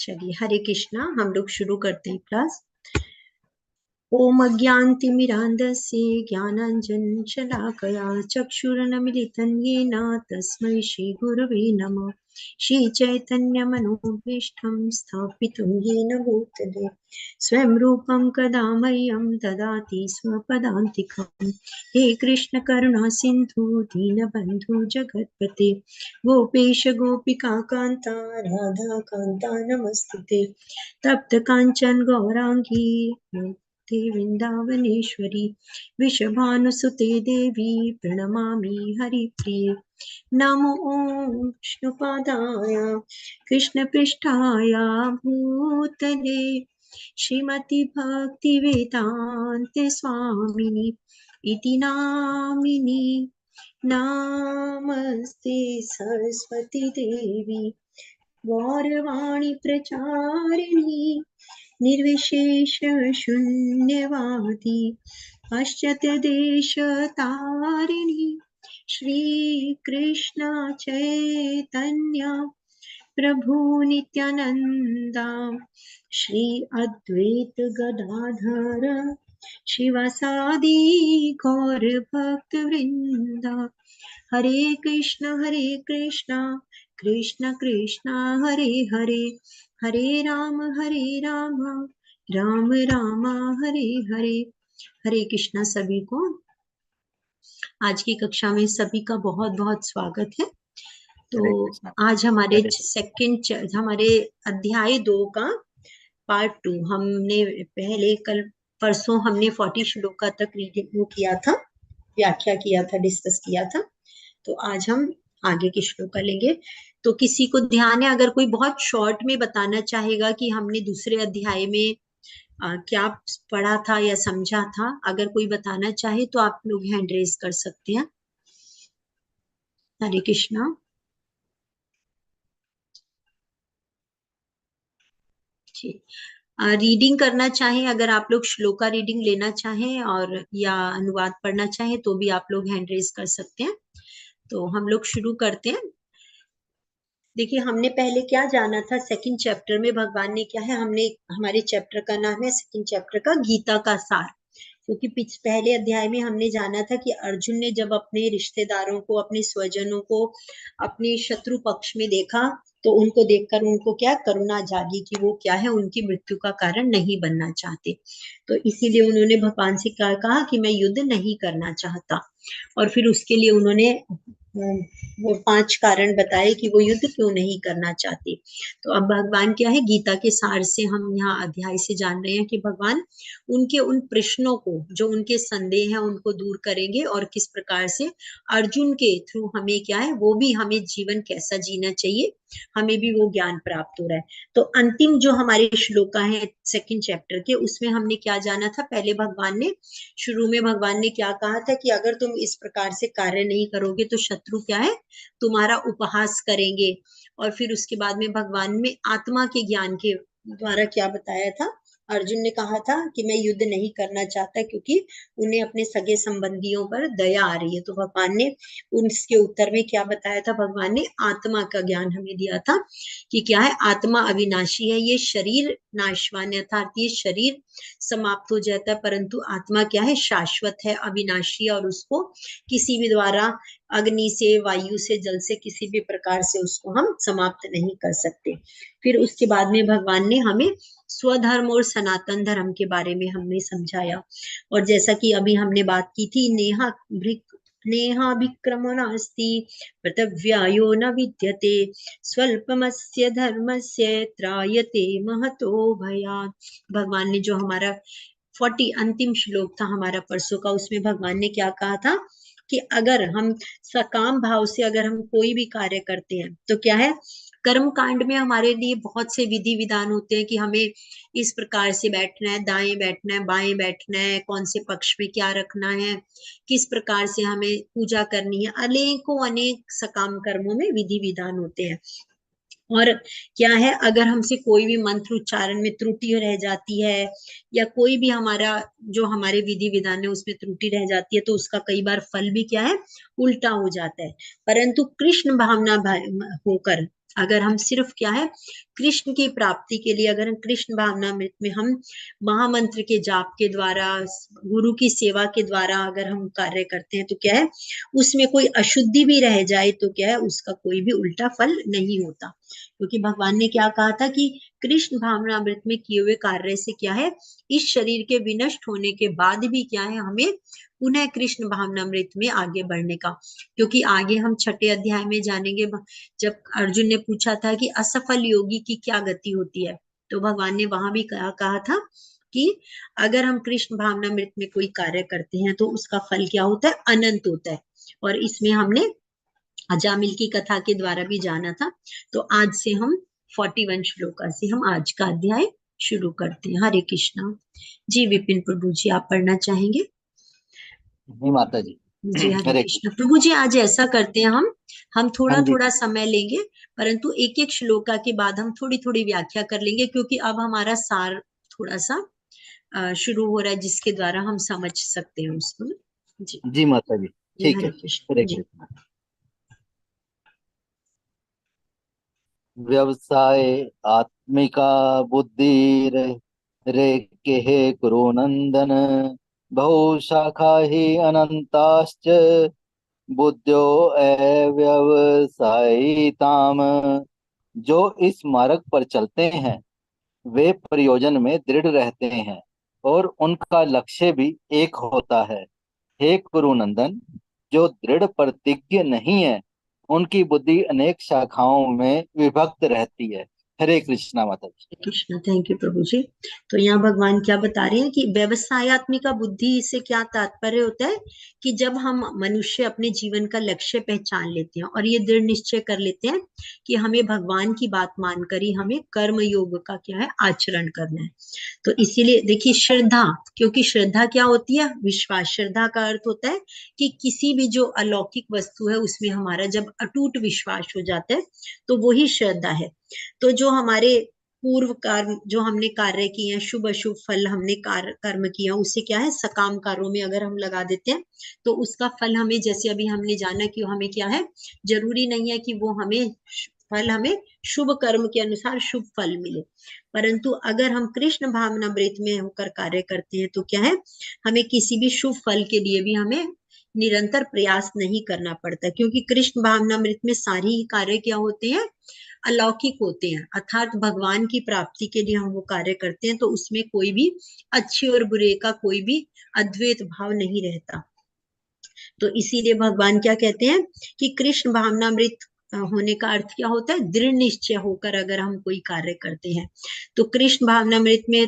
चलिए, हरे कृष्णा। हम लोग शुरू करते हैं क्लास। ओम अज्ञानतिमिरान्धस्य ज्ञानाञ्जनशलाकया चक्षुरुन्मीलितं येन तस्मै श्रीगुरवे नमः। श्रीचैतन्यमनोभीष्टं स्थापितं येन भूतले स्वयं रूपं कदा मह्यं ददाति स्वपदान्तिकम्। हे कृष्ण करुणा सिन्धु दीनबन्धु जगत्पते गोपेश गोपिकान्ता राधाकान्ता नमस्तुते। तप्त कांचन गौरांगी वृंदावनेश्वरी वृषभानुसुते देवी प्रणमामि हरिप्रिये। नमो विष्णुपादाय कृष्णपृष्ठाय भूतले श्रीमति भक्ति वेदांत स्वामिनी इति नामिनी। नमस्ते सरस्वती देवी गौरवाणी प्रचारिणी निर्विशेष शून्यवादी पाश्चात्य देश तारिणी। श्री कृष्ण चैतन्य प्रभु नित्यानंदा श्री अद्वैत गदाधर शिवासादि गौर भक्त वृंदा। हरे कृष्ण कृष्ण कृष्ण हरे हरे हरे राम राम राम हरे हरे। हरे कृष्णा सभी को। आज की कक्षा में सभी का बहुत बहुत स्वागत है। तो आज हमारे हमारे अध्याय 2 का पार्ट 2 हमने पहले कल परसों हमने 40 श्लोका तक रीडिंग किया था, व्याख्या किया था, डिस्कस किया था। तो आज हम आगे के श्लोक लेंगे। तो किसी को ध्यान है, अगर कोई बहुत शॉर्ट में बताना चाहेगा कि हमने दूसरे अध्याय में क्या पढ़ा था या समझा था, अगर कोई बताना चाहे तो आप लोग हैंड रेज कर सकते हैं। हरे कृष्णा। रीडिंग करना चाहें, अगर आप लोग श्लोका रीडिंग लेना चाहें और या अनुवाद पढ़ना चाहें तो भी आप लोग हैंड रेज कर सकते हैं। तो हम लोग शुरू करते हैं। देखिए, हमने पहले क्या जाना था, सेकंड चैप्टर में भगवान ने क्या है, हमारे चैप्टर का नाम है सेकंड चैप्टर का गीता का सार। क्योंकि पहले अध्याय में हमने जाना था कि अर्जुन ने जब अपने रिश्तेदारों को, अपने स्वजनों को अपने शत्रु पक्ष में देखा तो उनको देखकर उनको क्या करुणा जागी कि वो क्या है, उनकी मृत्यु का कारण नहीं बनना चाहते। तो इसीलिए उन्होंने भगवान से क्या कहा कि मैं युद्ध नहीं करना चाहता। और फिर उसके लिए उन्होंने वो 5 कारण बताए कि वो युद्ध क्यों नहीं करना चाहते। तो अब भगवान क्या है, गीता के सार से हम यहाँ अध्याय से जान रहे हैं कि भगवान उनके उन प्रश्नों को, जो उनके संदेह है, उनको दूर करेंगे और किस प्रकार से अर्जुन के थ्रू हमें क्या है, वो भी हमें जीवन कैसा जीना चाहिए, हमें भी वो ज्ञान प्राप्त हो रहा है। तो अंतिम जो हमारे श्लोका है सेकंड चैप्टर के, उसमें हमने क्या जाना था, पहले भगवान ने शुरू में भगवान ने क्या कहा था कि अगर तुम इस प्रकार से कार्य नहीं करोगे तो शत्रु क्या है, तुम्हारा उपहास करेंगे। और फिर उसके बाद में भगवान में आत्मा के ज्ञान के द्वारा क्या बताया था, अर्जुन ने कहा था कि मैं युद्ध नहीं करना चाहता क्योंकि उन्हें अपने सगे संबंधियों पर दया आ रही है। तो भगवान ने उसके उत्तर में क्या बताया था, भगवान ने आत्मा का ज्ञान हमें दिया था कि क्या है, आत्मा अविनाशी है, ये शरीर नाशवान है, अर्थात ये शरीर समाप्त हो जाता है, परंतु आत्मा क्या है, शाश्वत है, अविनाशी है, और उसको किसी भी द्वारा अग्नि से, वायु से, जल से, किसी भी प्रकार से उसको हम समाप्त नहीं कर सकते। फिर उसके बाद में भगवान ने हमें स्वधर्म और सनातन धर्म के बारे में हमने समझाया। और जैसा कि अभी हमने बात की थी, नेहा विक्रमो नास्ति पृथिव्यायो न विद्यते स्वल्पमस्य धर्मस्य त्रायते महतो भयात्। भगवान ने जो हमारा 40 अंतिम श्लोक था हमारा परसों का, उसमें भगवान ने क्या कहा था कि अगर हम सकाम भाव से अगर हम कोई भी कार्य करते हैं तो क्या है, कर्म कांड में हमारे लिए बहुत से विधि विधान होते हैं कि हमें इस प्रकार से बैठना है, दाएं बैठना है, बाएं बैठना है, कौन से पक्ष में क्या रखना है, किस प्रकार से हमें पूजा करनी है, अनेकों अनेक सकाम कर्मों में विधि विधान होते हैं। और क्या है, अगर हमसे कोई भी मंत्र उच्चारण में त्रुटि रह जाती है या कोई भी हमारा जो हमारे विधि विधान है उसमें त्रुटि रह जाती है तो उसका कई बार फल भी क्या है, उल्टा हो जाता है। परंतु कृष्ण भावना होकर अगर हम सिर्फ क्या है, कृष्ण की प्राप्ति के लिए अगर हम कृष्ण भावनामृत में हम महामंत्र के जाप के द्वारा, गुरु की सेवा के द्वारा अगर हम कार्य करते हैं तो क्या है, उसमें कोई अशुद्धि भी रह जाए तो क्या है, उसका कोई भी उल्टा फल नहीं होता। क्योंकि भगवान ने क्या कहा था कि कृष्ण भावनामृत में किए हुए कार्य से क्या है, इस शरीर के विनष्ट होने के बाद भी क्या है, हमें पुनः कृष्ण भावनामृत में आगे बढ़ने का। क्योंकि आगे हम छठे अध्याय में जानेंगे, जब अर्जुन ने पूछा था कि असफल योगी की क्या गति होती है, तो भगवान ने वहां भी कहा था कि अगर हम कृष्ण भावनामृत में कोई कार्य करते हैं तो उसका फल क्या होता है, अनंत होता है। और इसमें हमने अजामिल की कथा के द्वारा भी जाना था। तो आज से हम 41 श्लोका से हम आज का अध्याय शुरू करते हैं। हरे कृष्णा। जी विपिन प्रभु जी, आप पढ़ना चाहेंगे? जी माता जी। जी हरे हरे कृष्ण प्रभु जी। आज ऐसा करते हैं, हम हाँ थोड़ा जी। थोड़ा समय लेंगे, परंतु एक एक श्लोका के बाद हम थोड़ी थोड़ी व्याख्या कर लेंगे, क्योंकि अब हमारा सार थोड़ा सा शुरू हो रहा है, जिसके द्वारा हम समझ सकते हैं उसको। जी जी माता जी, जी ठीक हरे है। हरे कृष्ण जी। कृष्ण। व्यवसाय आत्मिका बुद्धि रेके कुरु नंदन, बहुशाखा ही अनंताश्च बुद्ध्यो व्यवसायिताम। जो इस मार्ग पर चलते हैं वे प्रयोजन में दृढ़ रहते हैं और उनका लक्ष्य भी एक होता है। हे कुरुनंदन, जो दृढ़ प्रतिज्ञ नहीं है उनकी बुद्धि अनेक शाखाओं में विभक्त रहती है। हरे कृष्णा माता जी। कृष्ण, थैंक यू प्रभु जी। तो यहाँ भगवान क्या बता रहे हैं कि व्यवसायत्मिका बुद्धि से क्या तात्पर्य होता है, कि जब हम मनुष्य अपने जीवन का लक्ष्य पहचान लेते हैं और ये दृढ़ निश्चय कर लेते हैं कि हमें भगवान की बात मानकर ही हमें कर्म योग का क्या है, आचरण करना है। तो इसीलिए देखिए श्रद्धा, क्योंकि श्रद्धा क्या होती है, विश्वास। श्रद्धा का अर्थ होता है कि किसी भी जो अलौकिक वस्तु है उसमें हमारा जब अटूट विश्वास हो जाता है तो वही श्रद्धा है। तो जो हमारे पूर्व कर्म जो हमने कार्य किए हैं, शुभ अशुभ फल हमने कर्म किया, उससे क्या है, सकाम कार्यों में अगर हम लगा देते हैं तो उसका फल हमें, जैसे अभी हमने जाना कि हमें क्या है, जरूरी नहीं है कि वो हमें फल हमें शुभ कर्म के अनुसार शुभ फल मिले। परंतु अगर हम कृष्ण भावनामृत में होकर कार्य करते हैं तो क्या है, हमें किसी भी शुभ फल के लिए भी हमें निरंतर प्रयास नहीं करना पड़ता, क्योंकि कृष्ण भावनामृत में सारे ही कार्य क्या होते हैं, अलौकिक होते हैं। अर्थात भगवान की प्राप्ति के लिए हम वो कार्य करते हैं, तो उसमें कोई भी अच्छे और बुरे का कोई भी अद्वैत भाव नहीं रहता। तो इसीलिए भगवान क्या कहते हैं कि कृष्ण भावनामृत होने का अर्थ क्या होता है, दृढ़ निश्चय होकर अगर हम कोई कार्य करते हैं। तो कृष्ण भावनामृत में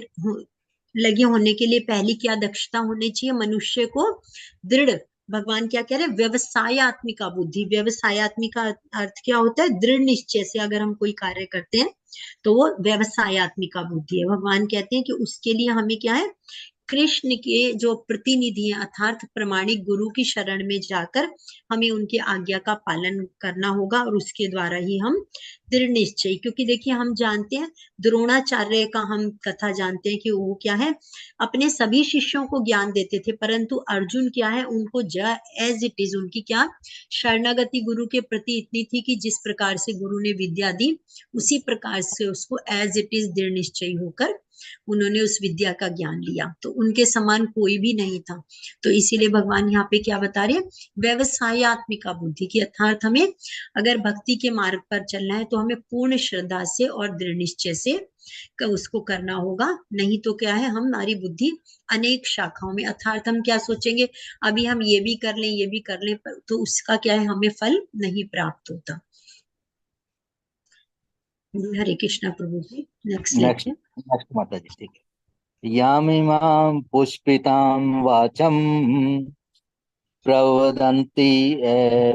लगे होने के लिए पहली क्या दक्षता होनी चाहिए, मनुष्य को दृढ़, भगवान क्या कह रहे हैं, व्यवसायत्मिका बुद्धि। व्यवसायत्मिका अर्थ क्या होता है, दृढ़ निश्चय से अगर हम कोई कार्य करते हैं तो वो व्यवसायत्मिका बुद्धि है। भगवान कहते हैं कि उसके लिए हमें क्या है, कृष्ण के जो प्रतिनिधि हैं अर्थात प्रमाणिक गुरु की शरण में जाकर हमें उनकी आज्ञा का पालन करना होगा, और उसके द्वारा ही हम दृढ़ निश्चय, क्योंकि देखिए हम जानते हैं द्रोणाचार्य का हम कथा जानते हैं कि वो क्या है, अपने सभी शिष्यों को ज्ञान देते थे, परंतु अर्जुन क्या है, उनको एज इट इज उनकी क्या शरणागति गुरु के प्रति इतनी थी कि जिस प्रकार से गुरु ने विद्या दी उसी प्रकार से उसको एज इट इज दृढ़ निश्चय होकर उन्होंने उस विद्या का ज्ञान लिया। तो उनके समान कोई भी नहीं था। तो इसीलिए भगवान यहाँ पे क्या बता रहे हैं, व्यवसायत्मिका बुद्धि की, अर्थात हमें अगर भक्ति के मार्ग पर चलना है तो हमें पूर्ण श्रद्धा से और दृढ़ निश्चय से उसको करना होगा। नहीं तो क्या है, हमारी बुद्धि अनेक शाखाओं में, अर्थात हम क्या सोचेंगे, अभी हम ये भी कर लें ये भी कर लें, तो उसका क्या है, हमें फल नहीं प्राप्त होता। हरे कृष्णा प्रभु जी। नेक्स्ट लेते नेक्स्ट हैं। नेक्स्ट माता जी, ठीक है। यामिमां पुष्पितां वाचम प्रवदन्ति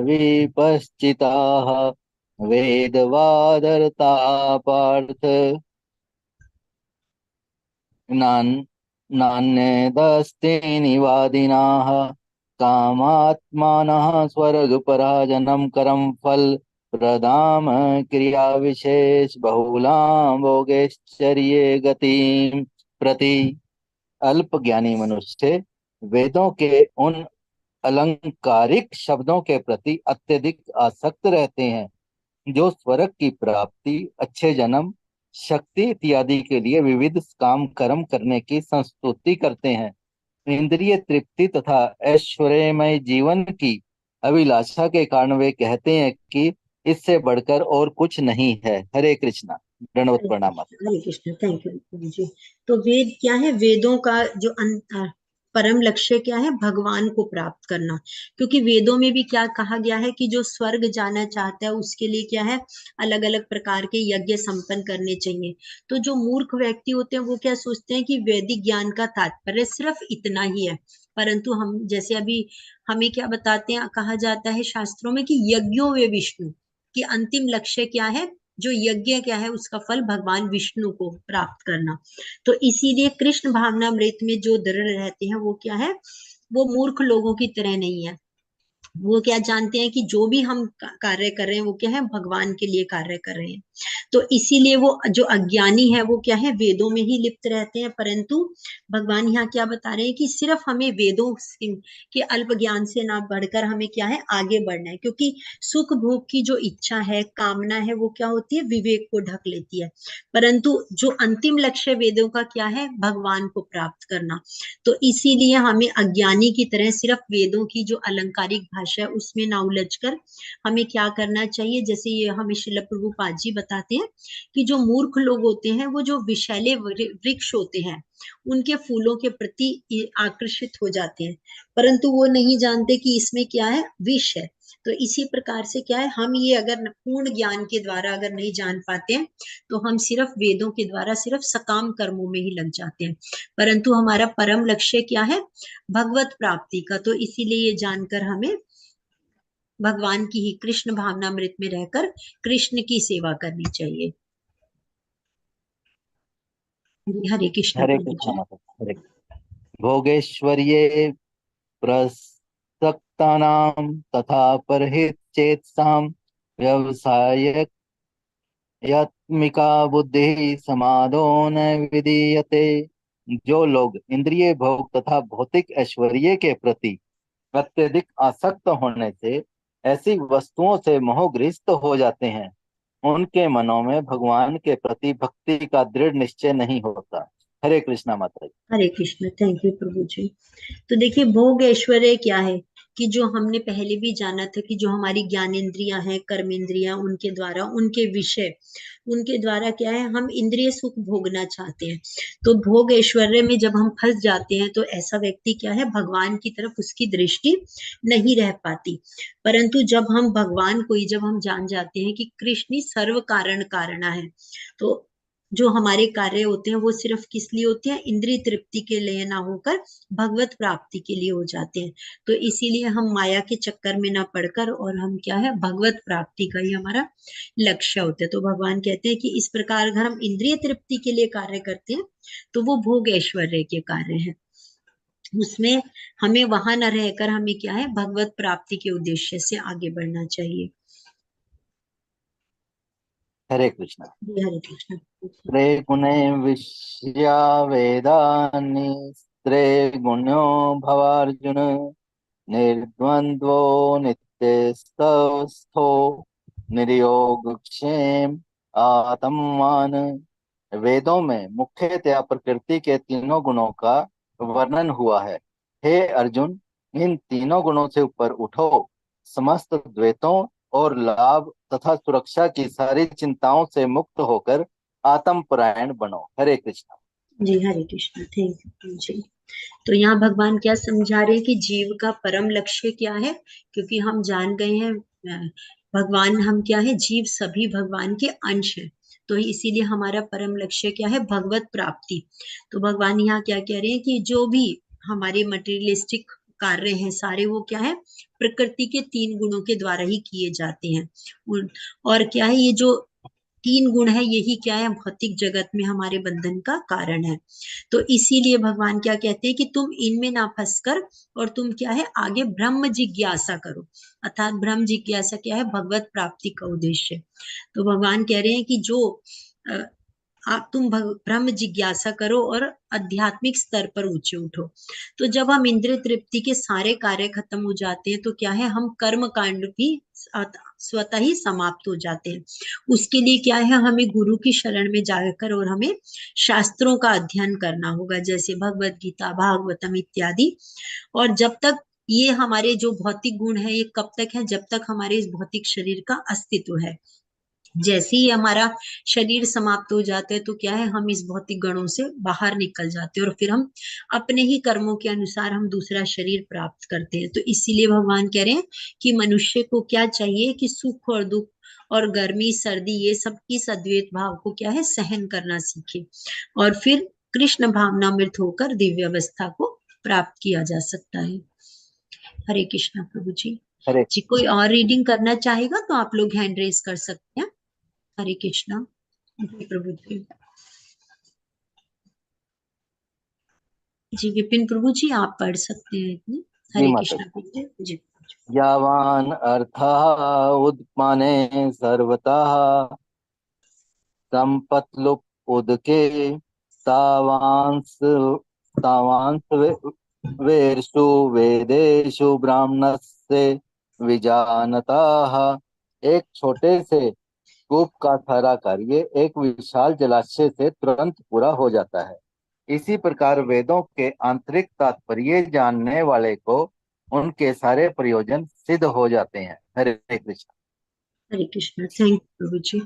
विपश्चिताः वेदवादरता पार्थ नान् नान्यदस्ति निवादिनाः कामात्मानः स्वर्गपराजनं करं फल प्रदाम क्रिया विशेष बहुलां भोगैश्चर्ये गतिं प्रति। अल्प ज्ञानी मनुष्य वेदों के उन अलंकारिक शब्दों के प्रति अत्यधिक आसक्त रहते हैं जो स्वर्ग की प्राप्ति, अच्छे जन्म, शक्ति इत्यादि के लिए विविध काम कर्म करने की संस्तुति करते हैं। इंद्रिय तृप्ति तथा ऐश्वर्यमय जीवन की अभिलाषा के कारण वे कहते हैं कि इससे बढ़कर और कुछ नहीं है। हरे कृष्णा। दंडवत प्रणाम। हरे कृष्ण। थैंक यू जी। तो वेद क्या है? वेदों का जो परम लक्ष्य क्या है? भगवान को प्राप्त करना। क्योंकि वेदों में भी क्या कहा गया है कि जो स्वर्ग जाना चाहता है उसके लिए क्या है? अलग अलग प्रकार के यज्ञ संपन्न करने चाहिए। तो जो मूर्ख व्यक्ति होते हैं वो क्या सोचते हैं कि वैदिक ज्ञान का तात्पर्य सिर्फ इतना ही है। परंतु हम जैसे अभी हमें क्या बताते हैं, कहा जाता है शास्त्रों में कि यज्ञों वे विष्णु, कि अंतिम लक्ष्य क्या है? जो यज्ञ क्या है उसका फल भगवान विष्णु को प्राप्त करना। तो इसीलिए कृष्ण भावनामृत में जो दृढ़ रहते हैं वो क्या है? वो मूर्ख लोगों की तरह नहीं है। वो क्या जानते हैं कि जो भी हम कार्य कर रहे हैं वो क्या है? भगवान के लिए कार्य कर रहे हैं। तो इसीलिए वो जो अज्ञानी है वो क्या है? वेदों में ही लिप्त रहते हैं। परंतु भगवान यहाँ क्या बता रहे हैं कि सिर्फ हमें वेदों के अल्प ज्ञान से ना बढ़कर हमें क्या है? आगे बढ़ना है। क्योंकि सुख भोग की जो इच्छा है, कामना है, वो क्या होती है? विवेक को ढक लेती है। परंतु जो अंतिम लक्ष्य वेदों का क्या है? भगवान को प्राप्त करना। तो इसीलिए हमें अज्ञानी की तरह सिर्फ वेदों की जो अलंकारिक भाषा है उसमें ना उलझकर हमें क्या करना चाहिए? जैसे ये हमें शिल प्रभुपाद जी बताते हैं कि जो मूर्ख लोग होते हैं वो जो विषैले वृक्ष होते हैं उनके फूलों के प्रति आकर्षित हो जाते हैं, परंतु वो नहीं जानते कि इसमें क्या है? विष है। तो इसी प्रकार से क्या है? हम ये अगर पूर्ण ज्ञान के द्वारा अगर नहीं जान पाते हैं तो हम सिर्फ वेदों के द्वारा सिर्फ सकाम कर्मों में ही लग जाते हैं। परंतु हमारा परम लक्ष्य क्या है? भगवत प्राप्ति का। तो इसीलिए ये जानकर हमें भगवान की ही कृष्ण भावनामृत में रहकर कृष्ण की सेवा करनी चाहिए। हरे कृष्ण हरे प्रभु कृष्णा जी। माता। हरे। भोगेश्वर्ये प्रसक्तानां तथा परहित चेतसां व्यवसाय यत्मिका बुद्धि समादो न विधीयते। जो लोग इंद्रिय भोग तथा भौतिक ऐश्वर्य के प्रति अत्यधिक आसक्त होने से ऐसी वस्तुओं से मोहग्रस्त हो जाते हैं, उनके मनों में भगवान के प्रति भक्ति का दृढ़ निश्चय नहीं होता। हरे कृष्णा माता जी। हरे कृष्ण। थैंक यू प्रभु जी। तो देखिए भोग ऐश्वर्य क्या है? कि जो हमने पहले भी जाना था कि जो हमारी ज्ञानेंद्रियां हैं, कर्मेंद्रियां, उनके द्वारा उनके विषय उनके द्वारा क्या है? हम इंद्रिय सुख भोगना चाहते हैं। तो भोग ऐश्वर्य में जब हम फंस जाते हैं तो ऐसा व्यक्ति क्या है? भगवान की तरफ उसकी दृष्टि नहीं रह पाती। परंतु जब हम भगवान को ही जब हम जान जाते हैं कि कृष्ण ही सर्व कारण कारणा है, तो जो हमारे कार्य होते हैं वो सिर्फ किस लिए होते हैं? इंद्रिय तृप्ति के लिए ना होकर भगवत प्राप्ति के लिए हो जाते हैं। तो इसीलिए हम माया के चक्कर में ना पड़कर और हम क्या है? भगवत प्राप्ति का ही हमारा लक्ष्य होता है। तो भगवान कहते हैं कि इस प्रकार अगर हम इंद्रिय तृप्ति के लिए कार्य करते हैं तो वो भोग ऐश्वर्य के कार्य है। उसमें हमें वहां न रहकर हमें क्या है? भगवत प्राप्ति के उद्देश्य से आगे बढ़ना चाहिए। हरे कृष्णा। हरे कृष्ण। त्रे गुणे विश्या वेदानि त्रे गुण्यो भवार्जुन निर्द्वंद्वो नित्यस्थो निर्योगक्षेम आत्मवान। वेदों में मुख्यतया प्रकृति के तीनों गुणों का वर्णन हुआ है। हे अर्जुन, इन तीनों गुणों से ऊपर उठो, समस्त द्वैतों और लाभ तथा सुरक्षा की सारी चिंताओं से मुक्त होकर आत्म परायण बनो। हरे कृष्णा। जी हरे कृष्ण। थैंक यू जी। तो यहाँ भगवान क्या समझा रहे हैं कि जीव का परम लक्ष्य क्या है? क्योंकि हम जान गए हैं भगवान हम क्या है? जीव सभी भगवान के अंश हैं। तो इसीलिए हमारा परम लक्ष्य क्या है? भगवत प्राप्ति। तो भगवान यहाँ क्या कह रहे हैं कि जो भी हमारे मटेरियलिस्टिक कार्य हैं सारे वो क्या है? प्रकृति के तीन गुणों के द्वारा ही किए जाते हैं। और क्या है? ये जो तीन गुण है यही क्या है? भौतिक जगत में हमारे बंधन का कारण है। तो इसीलिए भगवान क्या कहते हैं कि तुम इनमें ना फंसकर और तुम क्या है? आगे ब्रह्म जिज्ञासा करो। अर्थात ब्रह्म जिज्ञासा क्या है? भगवत प्राप्ति का उद्देश्य। तो भगवान कह रहे हैं कि जो अ, आप तुम ब्रह्म जिज्ञासा करो और आध्यात्मिक स्तर पर ऊंचे उठो। तो जब हम इंद्रिय तृप्ति के सारे कार्य खत्म हो जाते हैं तो क्या है? हम कर्म कांड भी स्वतः ही समाप्त हो जाते हैं। उसके लिए क्या है, हमें गुरु की शरण में जाकर और हमें शास्त्रों का अध्ययन करना होगा, जैसे भगवत गीता, भागवतम इत्यादि। और जब तक ये हमारे जो भौतिक गुण है, ये कब तक है, जब तक हमारे इस भौतिक शरीर का अस्तित्व है। जैसे ही हमारा शरीर समाप्त हो जाता है तो क्या है, हम इस भौतिक गणों से बाहर निकल जाते हैं और फिर हम अपने ही कर्मों के अनुसार हम दूसरा शरीर प्राप्त करते हैं। तो इसीलिए भगवान कह रहे हैं कि मनुष्य को क्या चाहिए कि सुख और दुख और गर्मी सर्दी ये सब की सद्वैत भाव को क्या है, सहन करना सीखे, और फिर कृष्ण भावनामृत होकर दिव्य अवस्था को प्राप्त किया जा सकता है। हरे कृष्णा प्रभु जी। हरे जी कोई और रीडिंग करना चाहेगा तो आप लोग हैंड रेज कर सकते हैं। हरे कृष्णा। जी प्रभु जी। जी विपिन प्रभु जी आप पढ़ सकते हैं इतने। जी हरे माता कृष्णा प्रभु जी। जी। यावान अर्थः उद्माने सर्वतः संपत्लुप उदके तावांस तावांस वेर्षु वेदेषु ब्राह्मणस्य विजानताः। एक छोटे से कूप का सारा कार्य एक विशाल जलाशय से तुरंत पूरा हो जाता है। इसी प्रकार वेदों के आंतरिक तात्पर्य जानने वाले को उनके सारे प्रयोजन सिद्ध हो जाते हैं। हरे कृष्ण। हरे कृष्णा। थैंक यू प्रभु जी।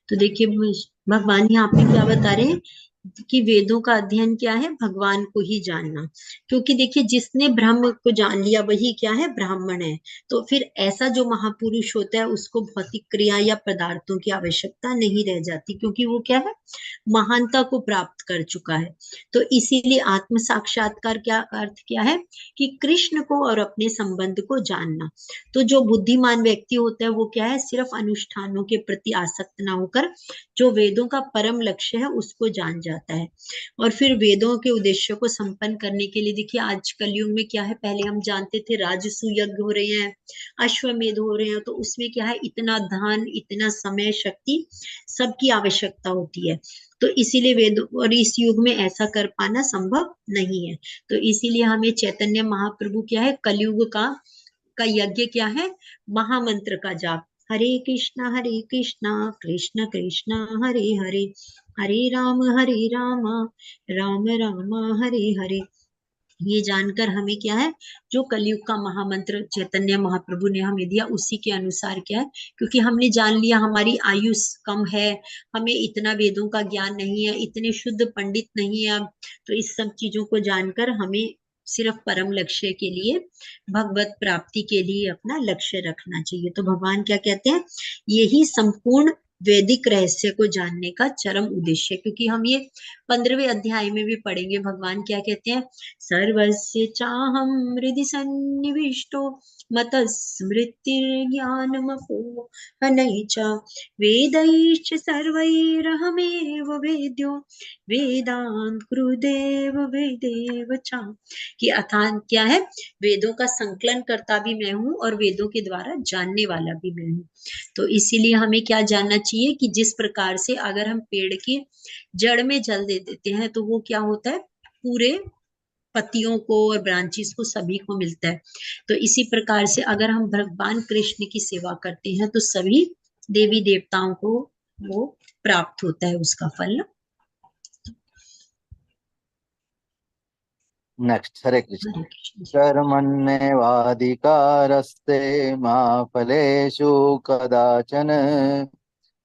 तो देखिए भगवान यहाँ पे क्या बता रहे हैं कि वेदों का अध्ययन क्या है, भगवान को ही जानना। क्योंकि देखिए जिसने ब्रह्म को जान लिया वही क्या है, ब्राह्मण है। तो फिर ऐसा जो महापुरुष होता है उसको भौतिक क्रिया या पदार्थों की आवश्यकता नहीं रह जाती, क्योंकि वो क्या है, महानता को प्राप्त कर चुका है। तो इसीलिए आत्म साक्षात्कार क्या अर्थ क्या है कि कृष्ण को और अपने संबंध को जानना। तो जो बुद्धिमान व्यक्ति होता है वो क्या है, सिर्फ अनुष्ठानों के प्रति आसक्त ना होकर जो वेदों का परम लक्ष्य है उसको जान जाता है। और फिर वेदों के उद्देश्य को संपन्न करने के लिए देखिए आज कलयुग में क्या है, पहले हम जानते थे राजसूय यज्ञ हो रहे हैं, अश्वमेध हो रहे हैं, तो उसमें क्या है, इतना धन, इतना समय, शक्ति सबकी आवश्यकता होती है। तो इसीलिए वेद और इस युग में ऐसा कर पाना संभव नहीं है। तो इसीलिए हमें चैतन्य महाप्रभु क्या है, कलयुग का यज्ञ क्या है, महामंत्र का जाप। हरे कृष्णा कृष्ण कृष्ण हरे हरे, हरे राम राम राम हरे हरे। ये जानकर हमें क्या है, जो कलयुग का महामंत्र चैतन्य महाप्रभु ने हमें दिया उसी के अनुसार क्या है, क्योंकि हमने जान लिया हमारी आयु कम है, हमें इतना वेदों का ज्ञान नहीं है, इतने शुद्ध पंडित नहीं है अब, तो इस सब चीजों को जानकर हमें सिर्फ परम लक्ष्य के लिए, भगवत प्राप्ति के लिए अपना लक्ष्य रखना चाहिए। तो भगवान क्या कहते हैं, यही संपूर्ण वैदिक रहस्य को जानने का चरम उद्देश्य है। क्योंकि हम ये 15वें अध्याय में भी पढ़ेंगे, भगवान क्या कहते हैं, सर्वस्य चाहं हृदि सन्निविष्टो मतः स्मृतिर्ज्ञानमपोहनै च वेदैश्च सर्वैरहमेव वेद्यो वेदांत गुरुदेव वेदेव च। कि अथान क्या है, वेदों का संकलन करता भी मैं हूँ और वेदों के द्वारा जानने वाला भी मैं हूँ। तो इसीलिए हमें क्या जानना चाहिए कि जिस प्रकार से अगर हम पेड़ की जड़ में जल दे देते हैं तो वो क्या होता है, पूरे पत्तियों को और ब्रांचेस को सभी को मिलता है। तो इसी प्रकार से अगर हम भगवान कृष्ण की सेवा करते हैं तो सभी देवी देवताओं को वो प्राप्त होता है उसका फल। नेक्स्ट। हरे कृष्ण। हरे कृष्ण जी। कर्मण्येवाधिकारस्ते मा फलेषु कदाचन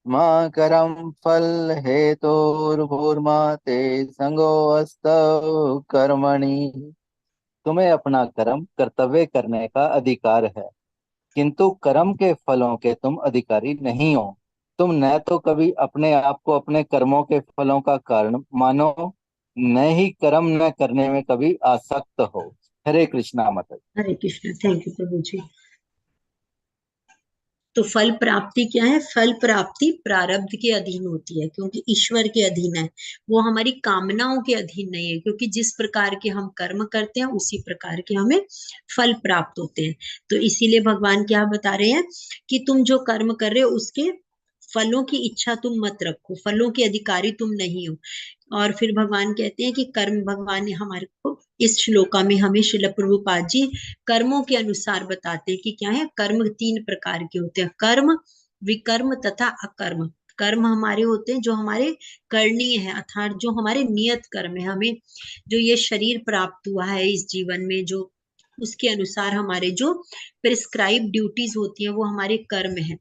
मा करम फल हेतुर्भूर्मा ते संगोऽस्तु कर्मणि। तुम्हें अपना कर्म कर्तव्य करने का अधिकार है, किंतु कर्म के फलों के तुम अधिकारी नहीं हो। तुम न तो कभी अपने आप को अपने कर्मों के फलों का कारण मानो, न ही कर्म न करने में कभी आसक्त हो। हरे कृष्णा माता। हरे कृष्ण। थैंक यू प्रभु जी। तो फल प्राप्ति क्या है, फल प्राप्ति प्रारब्ध के अधीन होती है, क्योंकि ईश्वर के अधीन है, वो हमारी कामनाओं के अधीन नहीं है। क्योंकि जिस प्रकार के हम कर्म करते हैं उसी प्रकार के हमें फल प्राप्त होते हैं। तो इसीलिए भगवान क्या बता रहे हैं कि तुम जो कर्म कर रहे हो उसके फलों की इच्छा तुम मत रखो, फलों के अधिकारी तुम नहीं हो। और फिर भगवान कहते हैं कि कर्म, भगवान ने हमारे को इस श्लोका में हमें श्रील प्रभुपाद जी कर्मों के अनुसार बताते हैं कि क्या है, कर्म 3 प्रकार के होते हैं, कर्म, विकर्म तथा अकर्म। कर्म हमारे होते हैं जो हमारे करणीय है, अर्थात जो हमारे नियत कर्म है, हमें जो ये शरीर प्राप्त हुआ है इस जीवन में, जो उसके अनुसार हमारे जो प्रिस्क्राइब ड्यूटीज होती है वो हमारे कर्म है।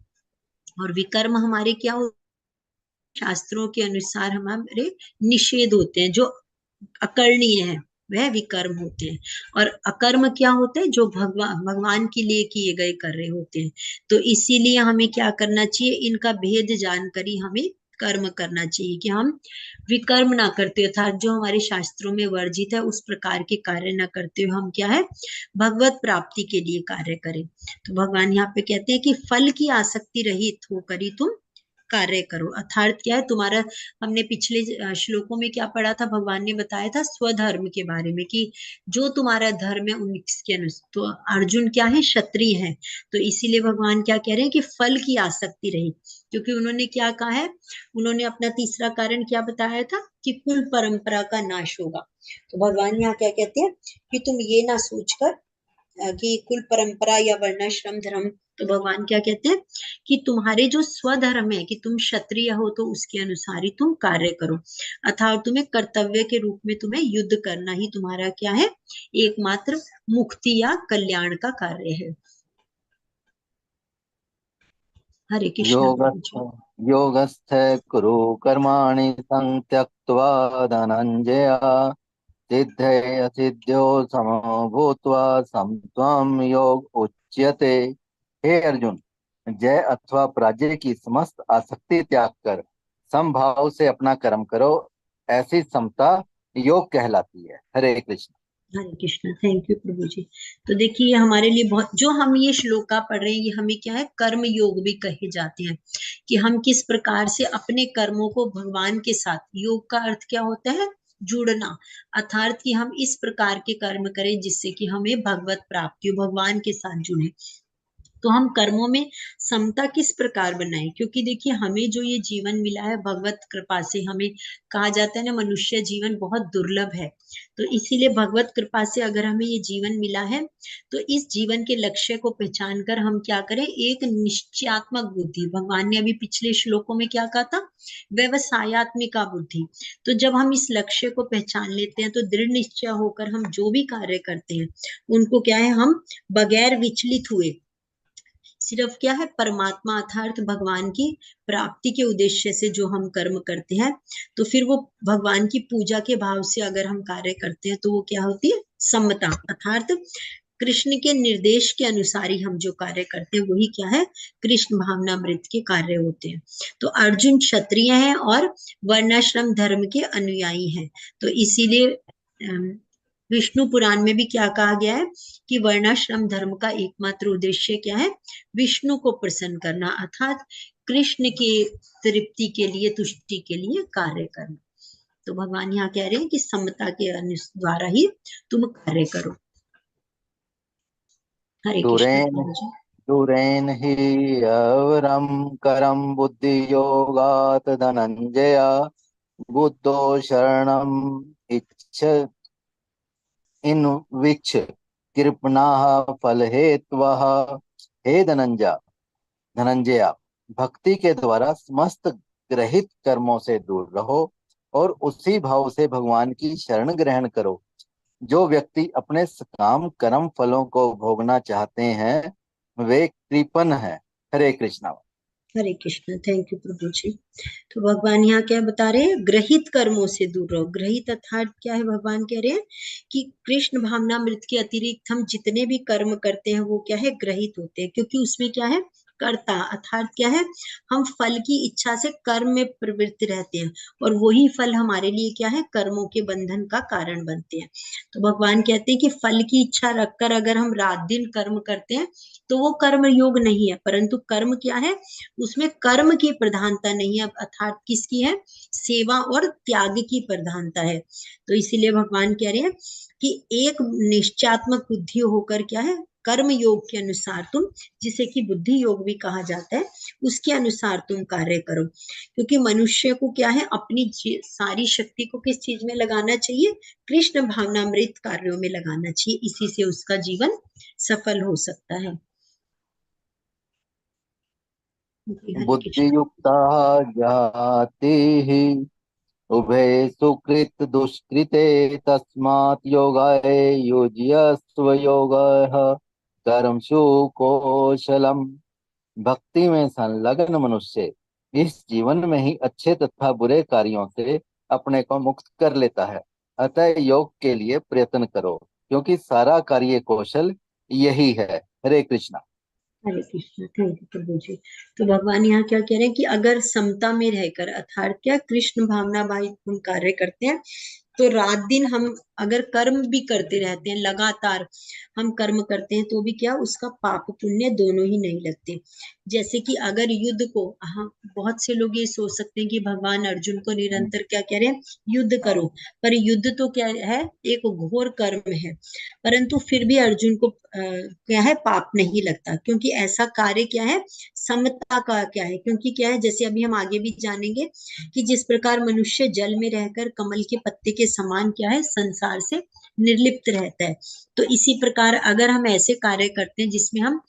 और विकर्म हमारे क्या होते, शास्त्रों के अनुसार हमारे निषेध होते हैं, जो अकरणीय है वह विकर्म होते हैं। और अकर्म क्या होते हैं, जो भगवान भगवान के लिए किए गए कर रहे होते हैं। तो इसीलिए हमें क्या करना चाहिए, इनका भेद जानकरी हमें कर्म करना चाहिए कि हम विकर्म ना करते, अर्थात जो हमारे शास्त्रों में वर्जित है उस प्रकार के कार्य ना करते हुए हम क्या है, भगवत प्राप्ति के लिए कार्य करें। तो भगवान यहाँ पे कहते हैं कि फल की आसक्ति रहित होकर ही तुम कार्य करो। अर्थात क्या है तुम्हारा, हमने पिछले श्लोकों में क्या पढ़ा था, भगवान ने बताया था स्वधर्म के बारे में कि जो तुम्हारा धर्म है उसके अनुसार। तो अर्जुन क्या है, क्षत्रिय है, तो इसीलिए भगवान क्या कह रहे हैं कि फल की आसक्ति रही, क्योंकि उन्होंने क्या कहा है, उन्होंने अपना तीसरा कारण क्या बताया था कि कुल परंपरा का नाश होगा। तो भगवान यहाँ क्या कहते हैं कि तुम ये ना सोचकर कि कुल परंपरा या वर्णाश्रम धर्म, तो भगवान क्या कहते हैं कि तुम्हारे जो स्वधर्म है, कि तुम क्षत्रिय हो तो उसके अनुसार ही तुम कार्य करो, अर्थात तुम्हें कर्तव्य के रूप में तुम्हें युद्ध करना ही तुम्हारा क्या है, एकमात्र मुक्ति या कल्याण का कार्य है। हरे कृष्ण प्रभु योगस्थ जी। योगस्थ कुरु कर्माणि संत्यक्त्वा धनंजय सिद्धे असिद्ध्यो समो भूत्वा समत्वं योग उच्यते। हे अर्जुन, जय अथवा पराजय की समस्त आसक्ति त्याग कर समभाव से अपना कर्म करो, ऐसी समता योग कहलाती है। हरे कृष्ण। हरे कृष्ण, थैंक यू प्रभु जी। तो देखिए ये हमारे लिए बहुत, जो हम ये श्लोका पढ़ रहे हैं ये हमें क्या है, कर्म योग भी कहे जाते हैं, कि हम किस प्रकार से अपने कर्मों को भगवान के साथ, योग का अर्थ क्या होता है, जुड़ना, अर्थात कि हम इस प्रकार के कर्म करें जिससे कि हमें भगवत प्राप्ति हो, भगवान के साथ जुड़े। तो हम कर्मों में समता किस प्रकार बनाए, क्योंकि देखिए हमें जो ये जीवन मिला है भगवत कृपा से, हमें कहा जाता है ना मनुष्य जीवन बहुत दुर्लभ है, तो इसीलिए भगवत कृपा से अगर हमें ये जीवन मिला है तो इस जीवन के लक्ष्य को पहचान कर हम क्या करें, एक निश्चयात्मक बुद्धि, भगवान ने अभी पिछले श्लोकों में क्या कहा था, व्यवसायत्मिका बुद्धि। तो जब हम इस लक्ष्य को पहचान लेते हैं तो दृढ़ निश्चय होकर हम जो भी कार्य करते हैं उनको क्या है, हम बगैर विचलित हुए सिर्फ क्या है, परमात्मा अर्थात भगवान की प्राप्ति के उद्देश्य से जो हम कर्म करते हैं, तो फिर वो भगवान की पूजा के भाव से अगर हम कार्य करते हैं तो वो क्या होती है, समता, अर्थात कृष्ण के निर्देश के अनुसार ही हम जो कार्य करते हैं वही क्या है, कृष्ण भावनामृत के कार्य होते हैं। तो अर्जुन क्षत्रिय है और वर्णाश्रम धर्म के अनुयायी हैं, तो इसीलिए विष्णु पुराण में भी क्या कहा गया है कि वर्णाश्रम धर्म का एकमात्र उद्देश्य क्या है, विष्णु को प्रसन्न करना, अर्थात कृष्ण की तृप्ति के लिए, तुष्टि के लिए कार्य करना। तो भगवान यहाँ कह रहे हैं कि समता के द्वारा ही तुम कार्य करो। हरे कृष्ण दुरेन प्रभु जी। दुरेन हि अवरम करम बुद्धि योगात धनंजय बुद्धो शरणम इच्छ इन विच्छ कृपणाः फल हेत्वः। हे धनंजया, भक्ति के द्वारा समस्त ग्रहित कर्मों से दूर रहो और उसी भाव से भगवान की शरण ग्रहण करो। जो व्यक्ति अपने काम कर्म फलों को भोगना चाहते हैं वे कृपण है। हरे कृष्णा। हरे कृष्ण, थैंक यू प्रभु जी। तो भगवान यहाँ क्या बता रहे हैं, ग्रहित कर्मों से दूर रहो। ग्रहित अर्थात क्या है, भगवान कह रहे हैं कि कृष्ण भावनामृत के अतिरिक्त हम जितने भी कर्म करते हैं वो क्या है, ग्रहित होते हैं, क्योंकि उसमें क्या है, कर्ता अर्थात क्या है, हम फल की इच्छा से कर्म में प्रवृत्त रहते हैं और वही फल हमारे लिए क्या है, कर्मों के बंधन का कारण बनते हैं। तो भगवान कहते हैं कि फल की इच्छा रखकर अगर हम रात दिन कर्म करते हैं तो वो कर्म योग नहीं है, परंतु कर्म क्या है, उसमें कर्म की प्रधानता नहीं है, अर्थात किसकी है, सेवा और त्याग की प्रधानता है। तो इसीलिए भगवान कह रहे हैं कि एक निश्चयात्मक बुद्धि होकर क्या है, कर्म योग के अनुसार तुम, जिसे कि बुद्धि योग भी कहा जाता है, उसके अनुसार तुम कार्य करो। क्योंकि मनुष्य को क्या है, अपनी सारी शक्ति को किस चीज में लगाना चाहिए, कृष्ण भावनामृत कार्यों में लगाना चाहिए, इसी से उसका जीवन सफल हो सकता है। जी, हरे बुद्धि कृष्ण। युक्ता जाति ही उभे सुकृत दुष्कृते तस्मात् योगाय युज्यस्व योगः कर्मसु कौशलम। भक्ति में संलग्न मनुष्य इस जीवन में ही अच्छे तथा बुरे कार्यों से अपने को मुक्त कर लेता है। अतः योग के लिए प्रयत्न करो, क्योंकि सारा कार्य कौशल यही है। हरे कृष्णा। हरे कृष्ण, थैंक यू प्रभु जी। तो भगवान यहाँ क्या कह रहे हैं कि अगर समता में रहकर, अर्थात क्या, कृष्ण भावना भाई हम कार्य करते हैं, तो रात दिन हम अगर कर्म भी करते रहते हैं, लगातार हम कर्म करते हैं, तो भी क्या, उसका पाप पुण्य दोनों ही नहीं लगते। जैसे कि अगर युद्ध को, हाँ, बहुत से लोग ये सोच सकते हैं कि भगवान अर्जुन को निरंतर क्या कह रहे हैं, युद्ध करो। पर युद्ध तो क्या है, एक घोर कर्म है, परंतु फिर भी अर्जुन को क्या है, पाप नहीं लगता, क्योंकि ऐसा कार्य क्या है, समता का क्या है, क्योंकि क्या है, जैसे अभी हम आगे भी जानेंगे कि जिस प्रकार मनुष्य जल में रहकर कमल के पत्ते के समान क्या है, संसार से निर्लिप्त रहता है, तो इसी प्रकार अगर हम ऐसे कार्य करते हैं जिसमें हम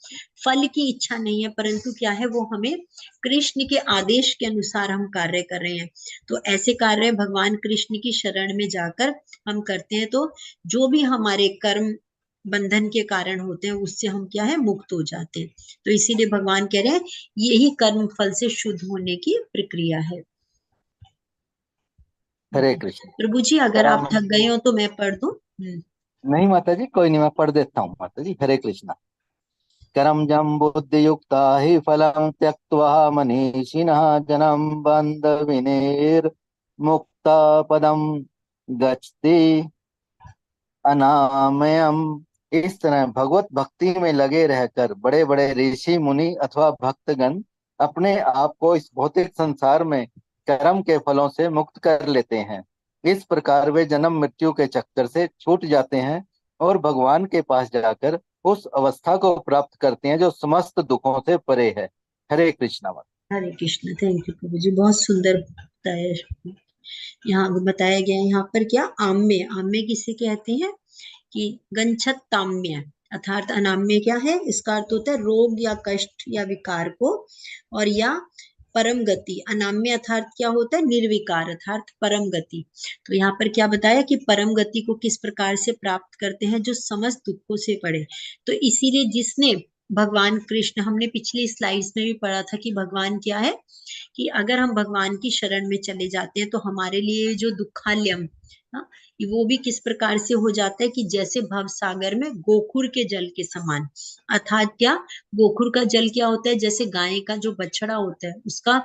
फल की इच्छा नहीं है, परंतु क्या है, वो हमें कृष्ण के आदेश के अनुसार हम कार्य कर रहे हैं, तो ऐसे कार्य भगवान कृष्ण की शरण में जाकर हम करते हैं, तो जो भी हमारे कर्म बंधन के कारण होते हैं, उससे हम क्या है, मुक्त हो जाते हैं। तो इसीलिए भगवान कह रहे हैं, यही कर्म फल से शुद्ध होने की प्रक्रिया है। हरे जी कृष्ण। प्रभु जी, अगर करम आप थक गए हो तो मैं पढ़ दूं। नहीं माता जी, कोई नहीं, मैं पढ़ देता हूँ माता जी। हरे कृष्णा। करम जम बुद्धि युक्ता ही फलम त्यक्त्वा मनीषिणः जन्म बंध विनेर मुक्ता पदम गच्छति अनामयम। इस तरह भगवत भक्ति में लगे रहकर बड़े बड़े ऋषि मुनि अथवा भक्तगण अपने आप को इस भौतिक संसार में कर्म के फलों से मुक्त कर लेते हैं। इस प्रकार वे जन्म मृत्यु के चक्कर से छूट जाते हैं और भगवान के पास जाकर उस अवस्था को प्राप्त करते हैं जो समस्त दुखों से परे है। हरे कृष्णा। हरे कृष्ण, थैंक यू प्रभु जी, बहुत सुंदर बताया। यहाँ बताया गया है, यहाँ पर क्या, आम्य, आम्य किसे कहते हैं, कि गंछत ताम्य, अर्थात अनाम्य क्या है, इसका अर्थ होता है रोग या कष्ट या विकार को, और या परम गति। अनाम्य अर्थात क्या होता है, निर्विकार, अर्थात परम गति। तो यहाँ पर क्या बताया कि परम गति को किस प्रकार से प्राप्त करते हैं, जो समस्त दुखों से पड़े। तो इसीलिए जिसने, भगवान कृष्ण, हमने पिछली स्लाइड्स में भी पढ़ा था कि भगवान क्या है, कि अगर हम भगवान की शरण में चले जाते हैं, तो हमारे लिए जो दुखालयम, हाँ, वो भी किस प्रकार से हो जाता है, कि जैसे भव सागर में गोखुर के जल के समान। अर्थात क्या, गोखुर का जल क्या होता है, जैसे गाय का जो बछड़ा होता है, उसका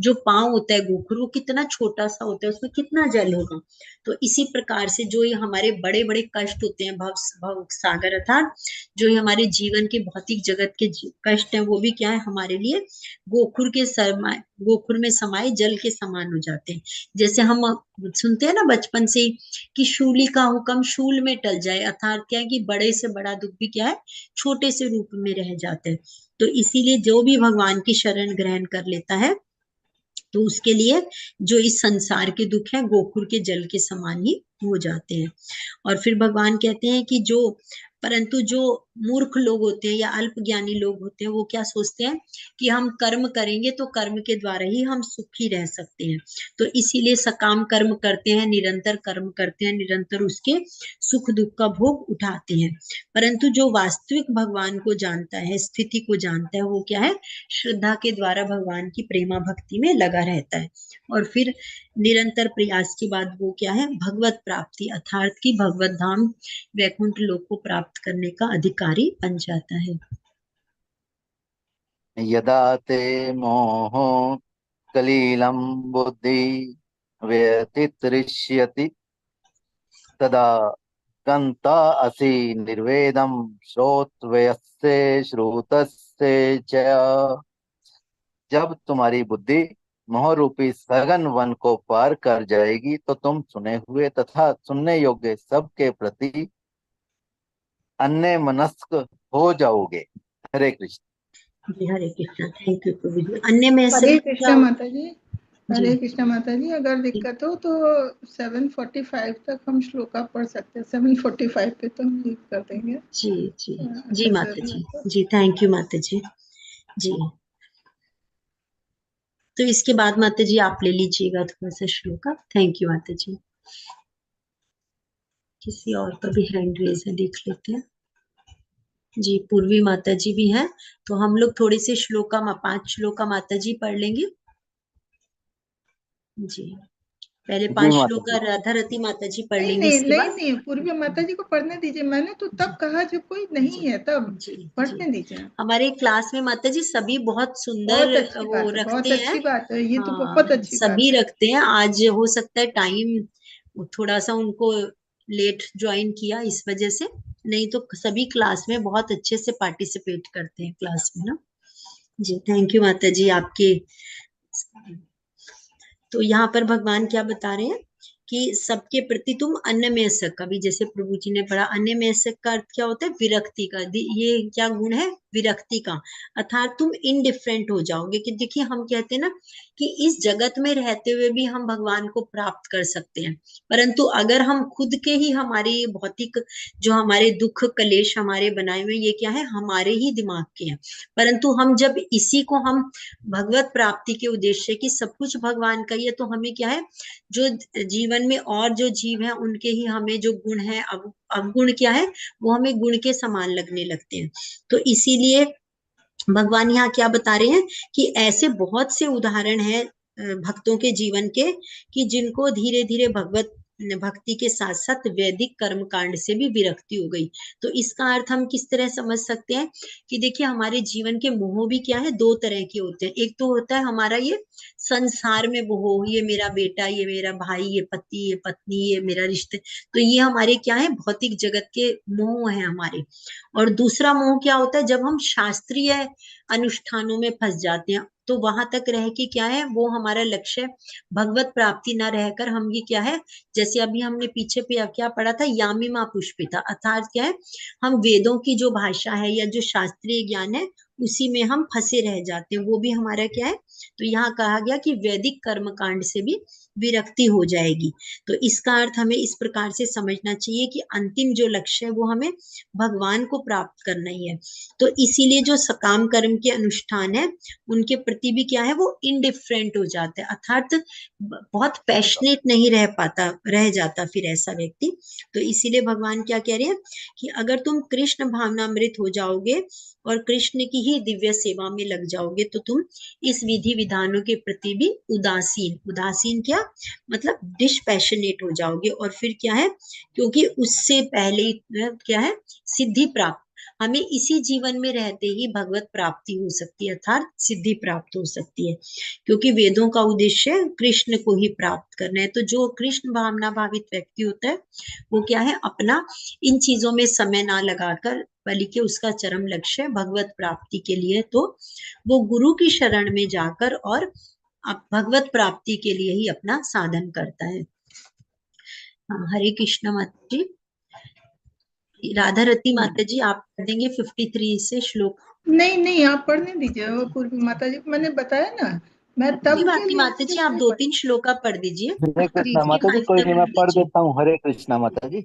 जो पांव होता है गोखुर, वो कितना छोटा सा होता है, उसमें कितना जल होगा। तो इसी प्रकार से जो ये हमारे बड़े बड़े कष्ट होते हैं, भव भव सागर, अर्थात जो ये हमारे जीवन के भौतिक जगत के कष्ट है, वो भी क्या है, हमारे लिए गोखुर के समाये, गोखुर में समाये जल के समान हो जाते हैं। जैसे हम सुनते हैं ना बचपन से ही, कि शूली का हुक्म शूल में टल जाए, अर्थात क्या है, कि बड़े से बड़ा दुख भी क्या है, छोटे से रूप में रह जाते हैं। तो इसीलिए जो भी भगवान की शरण ग्रहण कर लेता है, तो उसके लिए जो इस संसार के दुख है, गोखुर के जल के समान ही हो जाते हैं। और फिर भगवान कहते हैं कि जो, परंतु जो मूर्ख लोग होते हैं या अल्प ज्ञानी लोग होते हैं, वो क्या सोचते हैं, कि हम कर्म करेंगे तो कर्म के द्वारा ही हम सुखी रह सकते हैं, तो इसीलिए सकाम कर्म करते हैं, निरंतर कर्म करते हैं, निरंतर उसके सुख दुख का भोग उठाते हैं। परंतु जो वास्तविक भगवान को जानता है, स्थिति को जानता है, वो क्या है, श्रद्धा के द्वारा भगवान की प्रेमा भक्ति में लगा रहता है, और फिर निरंतर प्रयास के बाद वो क्या है, भगवत प्राप्ति, अर्थात की भगवत धाम, वैकुंठ लोक को प्राप्त करने का अधिकारी बन जाता है। यदा ते मोह कलीलं बुद्धि व्यतितरिष्यति तदा कंता असि निर्वेदम श्रोत्रस्य श्रुतस्य च। जब तुम्हारी बुद्धि मोह रूपी सघन वन को पार कर जाएगी तो तुम सुने हुए तथा सुनने योग्य सब के प्रति अन्य मनस्क हो जाओगे। हरे कृष्ण। जी हरे कृष्णा, थैंक यू प्रभु जी। अन्य में से हरे भी क्या कृष्णा हो? माता जी। जी हरे कृष्णा माता जी, अगर दिक्कत हो तो 7:45 तक हम श्लोका पढ़ सकते हैं। 7:45 पे तो हम लीव कर देंगे। जी जी जी अच्छा माता सर जी, तो जी थैंक यू माता जी। जी तो इसके बाद माता जी आप ले लीजिएगा थोड़ा सा श्लोका। थैंक यू माता जी। किसी और का भी हैंड रेज है, देख लेते हैं। जी पूर्वी माता जी भी हैं, तो हम लोग थोड़े से श्लोका 5 श्लोका माता जी पढ़ लेंगे। जी पहले जी 5 माता श्लोका जी। राधा रती माता जी पढ़ नहीं लेंगे, नहीं इसके नहीं बाद। नहीं, पूर्वी माता जी को पढ़ने दीजिए। मैंने तो जी तब कहा जब कोई नहीं जी है तब जी जी पढ़ने दीजिए। हमारे क्लास में माता जी सभी बहुत सुंदर बहुत अच्छी वो बात है, बहुत रखते हैं। अच्छी बात है, ये तो हाँ बहुत अच्छी बात सभी है। रखते हैं। आज हो सकता है टाइम थोड़ा सा उनको लेट ज्वाइन किया इस वजह से, नहीं तो सभी क्लास में बहुत अच्छे से पार्टिसिपेट करते हैं क्लास में ना। जी थैंक यू माता जी आपके। तो यहाँ पर भगवान क्या बता रहे हैं कि सबके प्रति तुम अन्यमयस्क, अभी जैसे प्रभु जी ने पढ़ा, अन्यमयस्क का अर्थ क्या होता है? विरक्ति का। ये क्या गुण है? विरक्ति का। अर्थात तुम इनडिफरेंट हो जाओगे। कि देखिए हम कहते हैं ना कि इस जगत में रहते हुए भी हम भगवान को प्राप्त कर सकते हैं, परंतु अगर हम खुद के ही हमारे ये भौतिक जो हमारे दुख कलेश हमारे बनाए हुए, ये क्या है? हमारे ही दिमाग के हैं। परंतु हम जब इसी को हम भगवत प्राप्ति के उद्देश्य की सब कुछ भगवान का ही है, तो हमें क्या है? जो जीवन में और जो जीव है उनके ही हमें जो गुण है, अवगुण क्या है, वो हमें गुण के समान लगने लगते हैं। तो इसीलिए भगवान यहाँ क्या बता रहे हैं कि ऐसे बहुत से उदाहरण हैं भक्तों के जीवन के, कि जिनको धीरे धीरे भगवत भक्ति के साथ साथ वैदिक कर्म कांड से भी विरक्ति हो गई। तो इसका अर्थ हम किस तरह समझ सकते हैं कि देखिए हमारे जीवन के मोह भी क्या है? 2 तरह के होते हैं। एक तो होता है हमारा ये संसार में मोह, ये मेरा बेटा, ये मेरा भाई, ये पति, ये पत्नी, ये मेरा रिश्ते, तो ये हमारे क्या है? भौतिक जगत के मोह है हमारे। और दूसरा मोह क्या होता है? जब हम शास्त्रीय अनुष्ठानों में फंस जाते हैं, तो वहां तक रह के क्या है? वो हमारा लक्ष्य भगवत प्राप्ति ना रहकर हम ये क्या है? जैसे अभी हमने पीछे पे क्या पढ़ा था, यामिमा पुष्पिता, अर्थात क्या है? हम वेदों की जो भाषा है या जो शास्त्रीय ज्ञान है उसी में हम फंसे रह जाते हैं, वो भी हमारा क्या है? तो यहाँ कहा गया कि वैदिक कर्म कांड से भी विरक्ति हो जाएगी। तो इसका अर्थ हमें इस प्रकार से समझना चाहिए कि अंतिम जो लक्ष्य है वो हमें भगवान को प्राप्त करना ही है। तो इसीलिए जो सकाम कर्म के अनुष्ठान है उनके प्रति भी क्या है? वो इनडिफरेंट हो जाता है, अर्थात बहुत पैशनेट नहीं रह पाता, रह जाता फिर ऐसा व्यक्ति। तो इसीलिए भगवान क्या कह रहे हैं कि अगर तुम कृष्ण भावनामृत हो जाओगे और कृष्ण की ही दिव्य सेवा में लग जाओगे, तो तुम इस विधि विधानों के प्रति भी उदासीन, उदासीन क्या मतलब? डिस्पैशनेट हो जाओगे। और फिर क्या है? क्योंकि उससे पहले क्या है? सिद्धि प्राप्त, हमें इसी जीवन में रहते ही भगवत प्राप्ति हो सकती है, अर्थात सिद्धि प्राप्त हो सकती है। क्योंकि वेदों का उद्देश्य कृष्ण को ही प्राप्त करना है। तो जो कृष्ण भावना भावित व्यक्ति होता है वो क्या है? अपना इन चीजों में समय ना लगाकर, बल्कि उसका चरम लक्ष्य भगवत प्राप्ति के लिए, तो वो गुरु की शरण में जाकर और भगवत प्राप्ति के लिए ही अपना साधन करता है। हाँ, हरे कृष्ण माता जी। राधा रती माता जी आप कर देंगे 53 से श्लोक। नहीं नहीं, आप पढ़ने दीजिए। वो पूर्वी माता जी को मैंने बताया ना, मैं जी तब के भारती लिए माता जी आप इसलिए 2-3 श्लोका पढ़ दीजिए। हरे कृष्णा फिफ्टी माता जी, फाइव कोई तक नहीं, मैं कर पढ़ दीजिए। देता हूँ। हरे कृष्णा माता जी।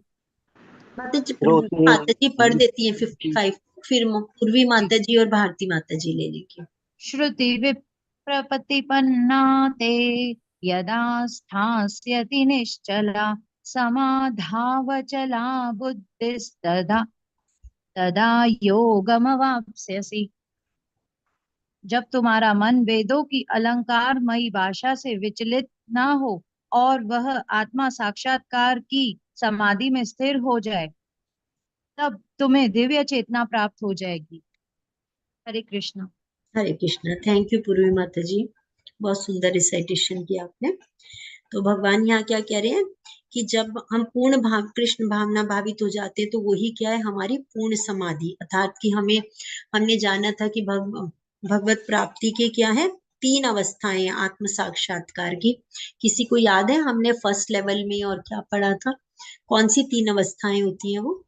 माता श्रोते जी पढ़ देती हैं 55, फिर पूर्वी जी। माता जी और भारती माता जी ले लेंगे। श्रुति विप्रतिपन्ना ते यदा स्थास्यति निश्चला समाधावचला बुद्धिस्तदा तदा योगमवाप्स्यसि। जब तुम्हारा मन वेदों की अलंकारमयी भाषा से विचलित ना हो और वह आत्मा साक्षात्कार की समाधि में स्थिर हो जाए, तब तुम्हें दिव्य चेतना प्राप्त हो जाएगी। हरे कृष्ण। हरे कृष्णा, थैंक यू पूर्वी माता जी, बहुत सुंदर रिसाइटेशन किया आपने। तो भगवान यहाँ क्या कह रहे हैं कि जब हम पूर्ण भाव कृष्ण भावना भावित हो जाते हैं, तो वही क्या है? हमारी पूर्ण समाधि, अर्थात कि हमें, हमने जाना था कि भगवत प्राप्ति के क्या है? 3 अवस्थाएं हैं आत्म साक्षात्कार की। किसी को याद है हमने फर्स्ट लेवल में और क्या पढ़ा था? कौन सी 3 अवस्थाएं होती हैं वो?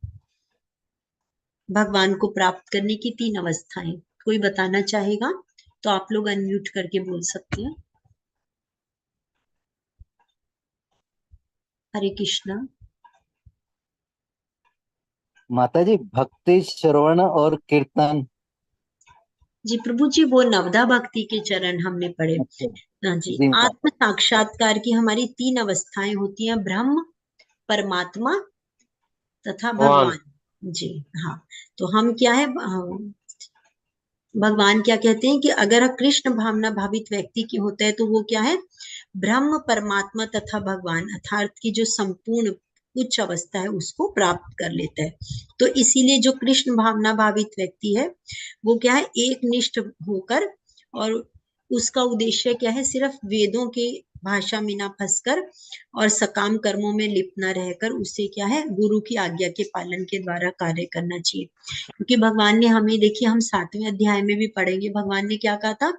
भगवान को प्राप्त करने की 3 अवस्थाएं कोई बताना चाहेगा तो आप लोग अनम्यूट करके बोल सकते हैं। हरे कृष्णा। माता जी, भक्ति, श्रवण और कीर्तन। जी प्रभु जी, वो नवदा भक्ति के चरण हमने पढ़े। अच्छा। हाँ जी। जी माता। आत्म साक्षात्कार की हमारी 3 अवस्थाएं होती हैं, ब्रह्म, परमात्मा तथा भगवान। भगवान। जी हाँ। तो हम क्या है, भगवान क्या कहते हैं कि अगर कृष्ण भावना भावित व्यक्ति की होता है तो वो क्या है, ब्रह्म, परमात्मा तथा भगवान अर्थात की जो संपूर्ण उच्च अवस्था है उसको प्राप्त कर लेता है। तो इसीलिए जो कृष्ण भावना भावित व्यक्ति है वो क्या है, एक निष्ठ होकर, और उसका उद्देश्य क्या है, सिर्फ वेदों के भाषा में ना फंसकर और सकाम कर्मों में लिप्त न रहकर उसे क्या है, गुरु की आज्ञा के पालन के द्वारा कार्य करना चाहिए। क्योंकि भगवान ने हमें, देखिए हम 7वें अध्याय में भी पढ़ेंगे, भगवान ने क्या कहा था,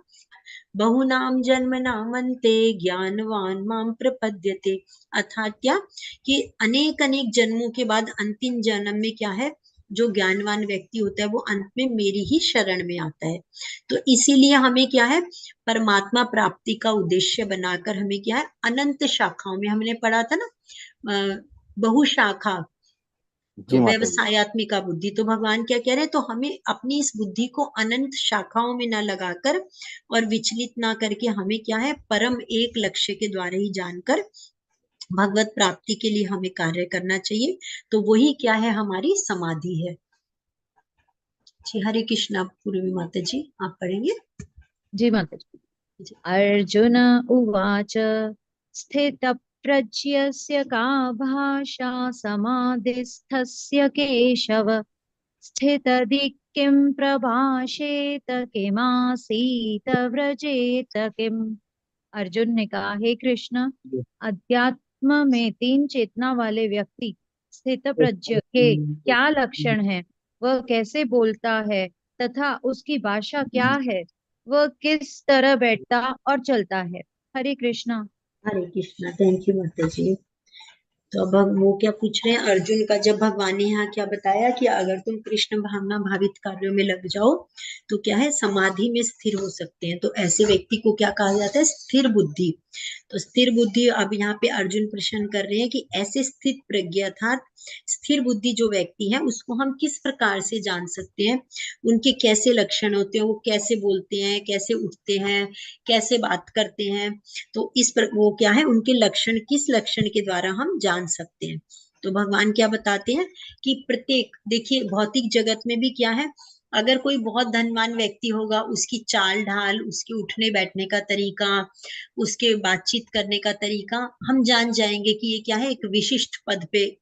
बहुनाम जन्म नामन्ते ज्ञानवान माम प्रपद्यते। अर्थात क्या कि अनेक अनेक जन्मों के बाद अंतिम जन्म में क्या है, जो ज्ञानवान व्यक्ति होता है वो अंत में मेरी ही शरण में आता है। तो इसीलिए हमें क्या है, परमात्मा प्राप्ति का उद्देश्य बनाकर हमें क्या है, अनंत शाखाओं में, हमने पढ़ा था ना बहुशाखा, जी तो माता जी। व्यवसायत्मिका बुद्धि। तो भगवान क्या कह रहे हैं, तो हमें अपनी इस बुद्धि को अनंत शाखाओं में ना लगाकर और विचलित ना करके हमें क्या है, परम एक लक्ष्य के द्वारा ही जानकर भगवत प्राप्ति के लिए हमें कार्य करना चाहिए। तो वही क्या है, हमारी समाधि है। जी हरे कृष्णा। पूर्वी माता जी आप पढ़ेंगे। जी माताजी। जी। अर्जुन उवाच स्थितप्रज्ञस्य का भाषा समाधिस्थस्य केशव स्थितधि किं प्रभाषेत किमासीत व्रजेत किम। अर्जुन ने कहा, हे कृष्ण, अध्यात्म में 3 चेतना वाले व्यक्ति स्थित प्रज्ञ के क्या लक्षण है, वह कैसे बोलता है तथा उसकी भाषा क्या है, वह किस तरह बैठता और चलता है। हरे कृष्णा। हरे कृष्णा। थैंक यू माता जी। तो अब वो क्या पूछ रहे हैं अर्जुन का, जब भगवान ने यहाँ क्या बताया कि अगर तुम कृष्ण भावना भावित कार्यों में लग जाओ तो क्या है, समाधि में स्थिर हो सकते हैं। तो ऐसे व्यक्ति को क्या कहा जाता है, स्थिर बुद्धि। तो स्थिर बुद्धि, अब यहाँ पे अर्जुन प्रश्न कर रहे हैं कि ऐसे स्थित प्रज्ञ अर्थात स्थिर बुद्धि जो व्यक्ति है उसको हम किस प्रकार से जान सकते हैं, उनके कैसे लक्षण होते हैं, वो कैसे बोलते हैं, कैसे उठते हैं, कैसे बात करते हैं। तो इस पर वो क्या है, उनके लक्षण, किस लक्षण के द्वारा हम जान सकते हैं। तो भगवान क्या बताते हैं कि प्रत्येक, देखिए भौतिक जगत में भी क्या है, अगर कोई बहुत धनवान व्यक्ति होगा, उसकी चाल ढाल, उसके उठने बैठने का तरीका, उसके बातचीत करने का तरीका, हम जान जाएंगे कि ये क्या है, एक विशिष्ट पद पे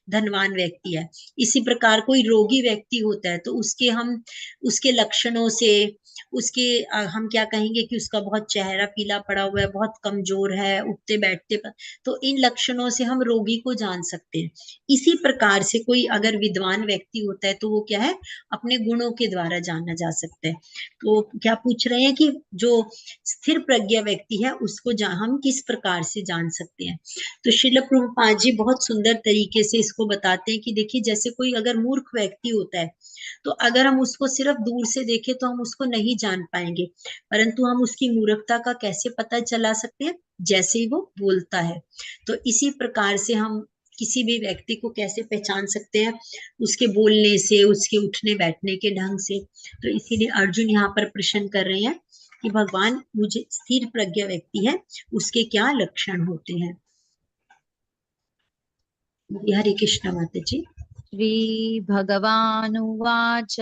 धनवान व्यक्ति है। इसी प्रकार कोई रोगी व्यक्ति होता है तो उसके हम, उसके लक्षणों से, उसके हम क्या कहेंगे कि उसका बहुत चेहरा पीला पड़ा हुआ है, बहुत कमजोर है, उठते बैठते तो इन लक्षणों से हम रोगी को जान सकते हैं। इसी प्रकार से कोई अगर विद्वान व्यक्ति होता है तो वो क्या है, अपने गुणों के द्वारा जाना जा सकता है। तो क्या पूछ रहे हैं कि जो स्थिर प्रज्ञा व्यक्ति है उसको हम किस प्रकार से जान सकते हैं। तो श्रील प्रभुपाद जी बहुत सुंदर तरीके से इसको बताते हैं कि देखिए जैसे कोई अगर मूर्ख व्यक्ति होता है तो अगर हम उसको सिर्फ दूर से देखें तो हम उसको नहीं जान पाएंगे, परंतु हम उसकी मूर्खता का कैसे पता चला सकते हैं, जैसे ही वो बोलता है। तो इसी प्रकार से हम किसी भी व्यक्ति को कैसे पहचान सकते हैं, उसके बोलने से, उसके उठने बैठने के ढंग से। तो इसीलिए अर्जुन यहाँ पर प्रश्न कर रहे हैं कि भगवान, मुझे स्थिर प्रज्ञा व्यक्ति है उसके क्या लक्षण होते हैं। हरे कृष्ण माता जी। श्री भगवानुवाच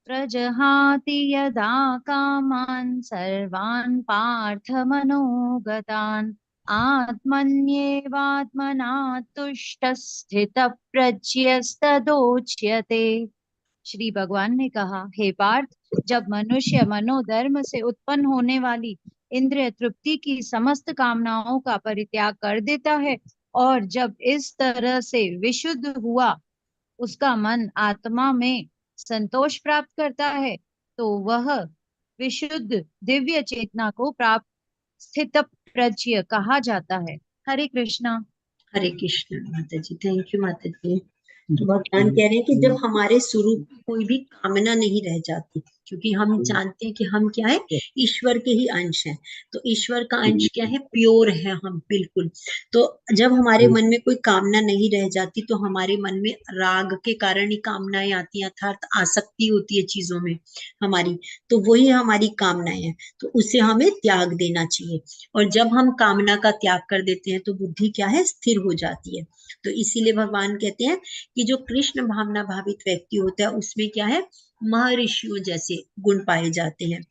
प्रजहाति यदा कामान् सर्वान् पार्थमनोगतान् आत्मन्येवात्मना तुष्टः स्थितप्रज्ञस्तदोच्यते। श्री भगवान ने कहा, हे पार्थ, जब मनुष्य मनोधर्म से उत्पन्न होने वाली इंद्रिय तृप्ति की समस्त कामनाओं का परित्याग कर देता है और जब इस तरह से विशुद्ध हुआ उसका मन आत्मा में संतोष प्राप्त करता है, तो वह विशुद्ध दिव्य चेतना को प्राप्त स्थित प्रज्ञ कहा जाता है। हरे कृष्णा। हरे कृष्ण माता जी। थैंक यू माता जी। तो भगवान कह रहे हैं कि जब हमारे स्वरूप में कोई भी कामना नहीं रह जाती, क्योंकि हम जानते हैं कि हम क्या है, ईश्वर के ही अंश हैं। तो ईश्वर का अंश क्या है, प्योर है हम बिल्कुल। तो जब हमारे मन में कोई कामना नहीं रह जाती तो हमारे मन में राग के कारण ही कामनाएं आती हैं, अर्थात आसक्ति होती है चीजों में हमारी। तो वही हमारी कामनाएं हैं, तो उसे हमें त्याग देना चाहिए। और जब हम कामना का त्याग कर देते हैं तो बुद्धि क्या है, स्थिर हो जाती है। तो इसीलिए भगवान कहते हैं कि जो कृष्ण भावना भावित व्यक्ति होता है उसमें क्या है, महर्षियों जैसे गुण पाए जाते हैं।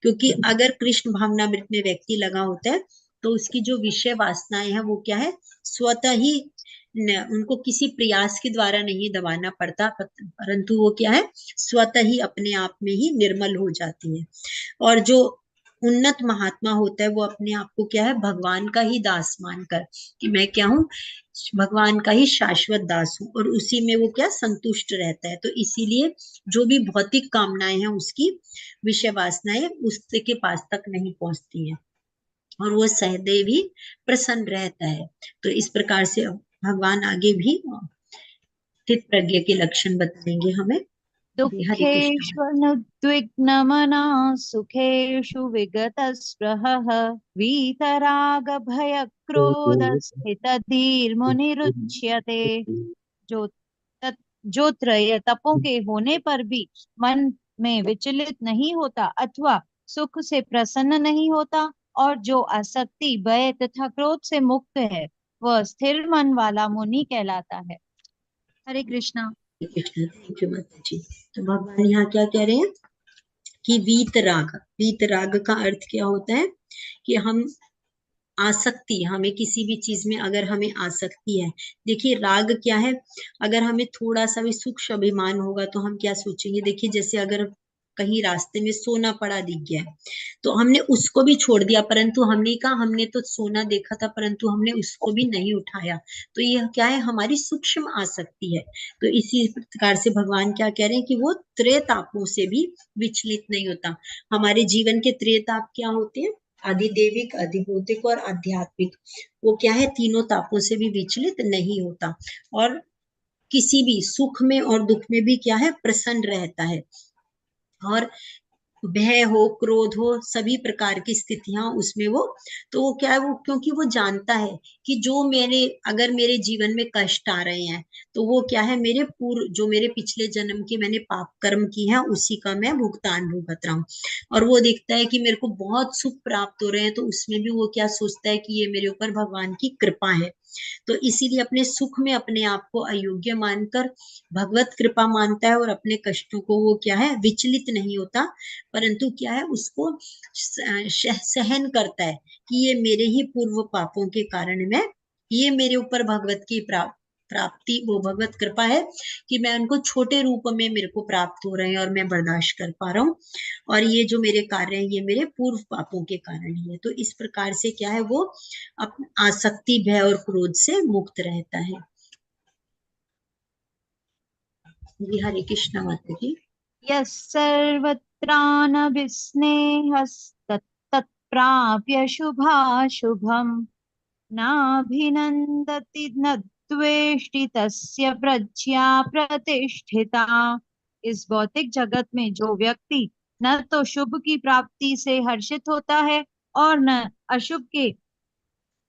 क्योंकि अगर कृष्ण भावना में व्यक्ति लगा होता है तो उसकी जो विषय वासनाएं हैं वो क्या है, स्वतः ही उनको किसी प्रयास के द्वारा नहीं दबाना पड़ता, परंतु वो क्या है, स्वतः ही अपने आप में ही निर्मल हो जाती है। और जो उन्नत महात्मा होता है वो अपने आप को क्या है, भगवान का ही दास मानकर कि मैं क्या हूँ, भगवान का ही शाश्वत दास हूँ, और उसी में वो क्या संतुष्ट रहता है। तो इसीलिए जो भी भौतिक कामनाएं हैं उसकी विषय वासनाएं उसके पास तक नहीं पहुंचती हैं, और वो सहदेव ही प्रसन्न रहता है। तो इस प्रकार से भगवान आगे भी स्थित प्रज्ञ के लक्षण बताएंगे हमें। हरे कृष्ण। दुःखेष्वनुद्विग्नमनः सुखेषु विगतस्पृहः वीतरागभयक्रोधस्थितधीर्मुनिरुच्यते। जो जो त्रय तपों के होने पर भी मन में विचलित नहीं होता अथवा सुख से प्रसन्न नहीं होता, और जो आसक्ति भय तथा क्रोध से मुक्त है, वह स्थिर मन वाला मुनि कहलाता है। हरे कृष्णा। कृष्ण, थैंक यू माता जी। तो भगवान यहाँ क्या कह रहे हैं कि वीत राग का अर्थ क्या होता है कि हम आसक्ति, हमें किसी भी चीज में अगर हमें आसक्ति है, देखिए राग क्या है, अगर हमें थोड़ा सा भी सूक्ष्म अभिमान होगा तो हम क्या सोचेंगे, देखिए जैसे अगर कहीं रास्ते में सोना पड़ा दिख गया है तो हमने उसको भी छोड़ दिया, परंतु हमने कहा हमने तो सोना देखा था परंतु हमने उसको भी नहीं उठाया। तो यह क्या है, हमारी सूक्ष्म आसक्ति है। तो इसी प्रकार से भगवान क्या कह रहे हैं कि वो त्रयतापों से भी विचलित नहीं होता। हमारे जीवन के त्रयताप क्या होते हैं, आधिदैविक, अधिभौतिक और आध्यात्मिक। वो क्या है, तीनों तापों से भी विचलित नहीं होता, और किसी भी सुख में और दुख में भी क्या है, प्रसन्न रहता है। और भय हो, क्रोध हो, सभी प्रकार की स्थितियां उसमें वो, तो वो क्या है, वो क्योंकि वो जानता है कि जो मेरे, अगर मेरे जीवन में कष्ट आ रहे हैं तो वो क्या है, मेरे पूर्व जो मेरे पिछले जन्म के मैंने पाप कर्म की है उसी का मैं भुगतान भुगत रहा हूँ। और वो देखता है कि मेरे को बहुत सुख प्राप्त हो रहे हैं तो उसमें भी वो क्या सोचता है कि ये मेरे ऊपर भगवान की कृपा है। तो इसीलिए अपने सुख में अपने आप को अयोग्य मानकर भगवत कृपा मानता है, और अपने कष्टों को वो क्या है, विचलित नहीं होता, परंतु क्या है, उसको सहन करता है कि ये मेरे ही पूर्व पापों के कारण मैं, ये मेरे ऊपर भगवत की प्राप्ति, वो भगवत कृपा है कि मैं उनको छोटे रूप में मेरे को प्राप्त हो रहे हैं और मैं बर्दाश्त कर पा रहा हूँ, और ये जो मेरे कार्य हैं ये मेरे पूर्व पापों के कारण ही है। तो इस प्रकार से क्या है, वो आसक्ति, भय और क्रोध से मुक्त रहता है। जी हरे कृष्ण माता जी। यस्सर्वत्रानभिस्नेहस्तत्प्राप्य शुभाशुभम् नाभिनन्दति न द्वेष्टि तस्य प्रज्ञा प्रतिष्ठिता। इस भौतिक जगत में जो व्यक्ति न तो शुभ की प्राप्ति से हर्षित होता है और न अशुभ के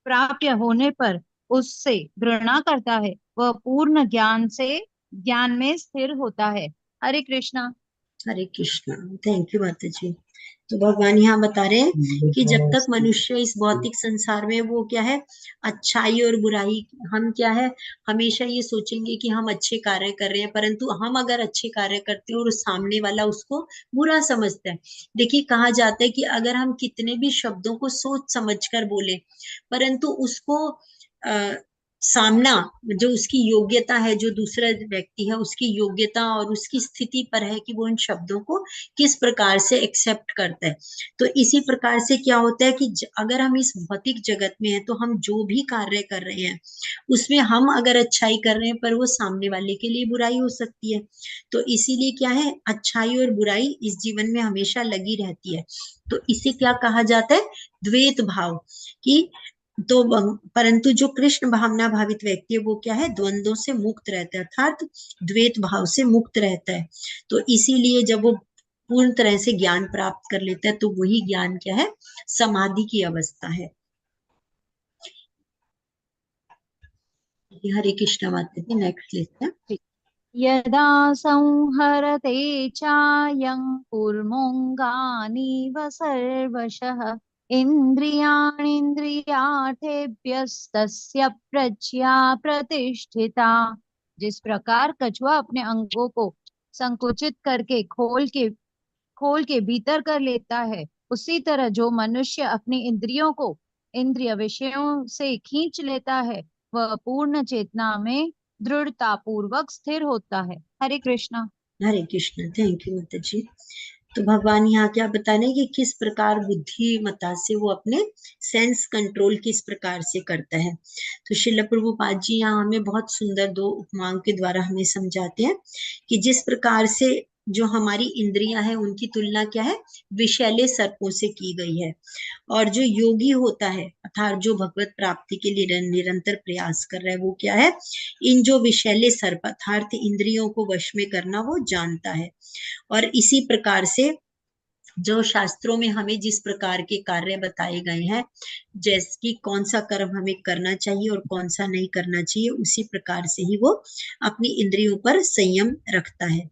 प्राप्य होने पर उससे घृणा करता है, वह पूर्ण ज्ञान में स्थिर होता है। हरे कृष्णा। हरे कृष्णा, थैंक यू माता जी। तो भगवान यहाँ बता रहे हैं कि जब तक मनुष्य इस भौतिक संसार में, वो क्या है, अच्छाई और बुराई, हम क्या है, हमेशा ये सोचेंगे कि हम अच्छे कार्य कर रहे हैं, परंतु हम अगर अच्छे कार्य करते हैं और सामने वाला उसको बुरा समझता है। देखिए कहा जाता है कि अगर हम कितने भी शब्दों को सोच समझ कर बोले, परंतु उसको सामना, जो उसकी योग्यता है, जो दूसरा व्यक्ति है उसकी योग्यता और उसकी स्थिति पर है कि वो इन शब्दों को किस प्रकार से एक्सेप्ट करता है। तो इसी प्रकार से क्या होता है कि अगर हम इस भौतिक जगत में हैं तो हम जो भी कार्य कर रहे हैं उसमें हम अगर अच्छाई कर रहे हैं पर वो सामने वाले के लिए बुराई हो सकती है। तो इसीलिए क्या है, अच्छाई और बुराई इस जीवन में हमेशा लगी रहती है। तो इसे क्या कहा जाता है, द्वैत भाव, कि तो परंतु जो कृष्ण भावना भावित व्यक्ति है वो क्या है, द्वंद्वों से मुक्त रहता है, अर्थात द्वैत भाव से मुक्त रहता है। तो इसीलिए जब वो पूर्ण तरह से ज्ञान प्राप्त कर लेता है तो वही ज्ञान क्या है, समाधि की अवस्था है। हरे कृष्ण माता जी, नेक्स्ट लेते हैं। यदा संहरते चायं कूर्मोऽङ्गानीव सर्वशः इन्द्रियाणीन्द्रियार्थेभ्यस्तस्य प्रज्ञा प्रतिष्ठिता। जिस प्रकार कछुआ अपने अंगों को संकुचित करके खोल के भीतर कर लेता है, उसी तरह जो मनुष्य अपनी इंद्रियों को इंद्रिय विषयों से खींच लेता है, वह पूर्ण चेतना में दृढ़ता पूर्वक स्थिर होता है। हरे कृष्णा। हरे कृष्ण, थैंक यू माता जी। तो भगवान यहाँ क्या बता रहे हैं कि किस प्रकार बुद्धिमता से वो अपने सेंस कंट्रोल किस प्रकार से करता है। तो श्रील प्रभुपाद जी यहाँ हमें बहुत सुंदर दो उपमाओं के द्वारा हमें समझाते हैं कि जिस प्रकार से जो हमारी इंद्रियां हैं उनकी तुलना क्या है, विषैले सर्पों से की गई है। और जो योगी होता है अर्थात जो भगवत प्राप्ति के लिए निरंतर प्रयास कर रहा है वो क्या है, इन जो विषैले सर्प अर्थात इंद्रियों को वश में करना वो जानता है। और इसी प्रकार से जो शास्त्रों में हमें जिस प्रकार के कार्य बताए गए हैं, जैसे कि कौन सा कर्म हमें करना चाहिए और कौन सा नहीं करना चाहिए, उसी प्रकार से ही वो अपनी इंद्रियों पर संयम रखता है।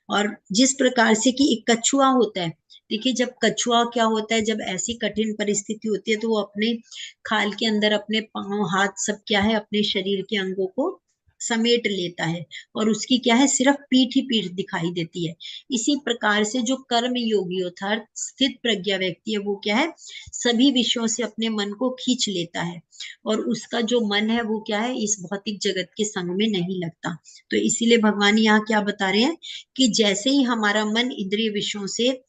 और जिस प्रकार से कि एक कछुआ होता है, देखिए जब कछुआ क्या होता है, जब ऐसी कठिन परिस्थिति होती है तो वो अपने खाल के अंदर अपने पांव हाथ सब क्या है, अपने शरीर के अंगों को समेट लेता है और उसकी क्या है, सिर्फ पीठ ही पीठ दिखाई देती है। इसी प्रकार से जो कर्म योगी अर्थात स्थित प्रज्ञा व्यक्ति है वो क्या है, सभी विषयों से अपने मन को खींच लेता है और उसका जो मन है वो क्या है, इस भौतिक जगत के संग में नहीं लगता। तो इसीलिए भगवान यहाँ क्या बता रहे हैं कि जैसे ही हमारा मन इंद्रिय विषयों से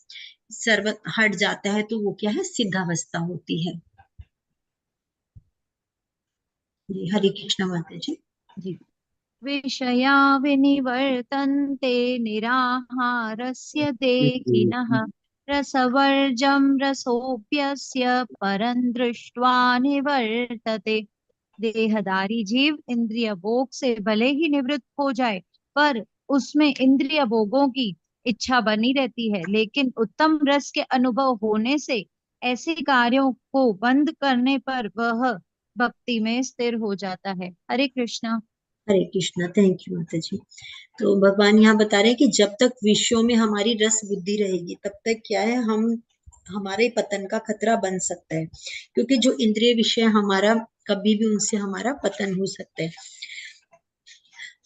सर्वत हट जाता है तो वो क्या है, सिद्धावस्था होती है। जी हरे कृष्ण माता जी। जी। विषया विनिवर्तन्ते निराहारस्य देहिनः रसवर्जं रसोऽप्यस्य परं दृष्ट्वा निवर्तते। देहधारी जीव इंद्रिय भोग से भले ही निवृत्त हो जाए, पर उसमें इंद्रिय भोगों की इच्छा बनी रहती है। लेकिन उत्तम रस के अनुभव होने से ऐसे कार्यों को बंद करने पर वह भक्ति में स्थिर हो जाता है। हरे कृष्णा। हरे कृष्णा, थैंक यू माता जी। तो भगवान यहाँ बता रहे हैं कि जब तक विषयों में हमारी रस बुद्धि रहेगी तब तक क्या है, हम हमारे पतन का खतरा बन सकता है, क्योंकि जो इंद्रिय विषय हमारा कभी भी उनसे हमारा पतन हो सकता है।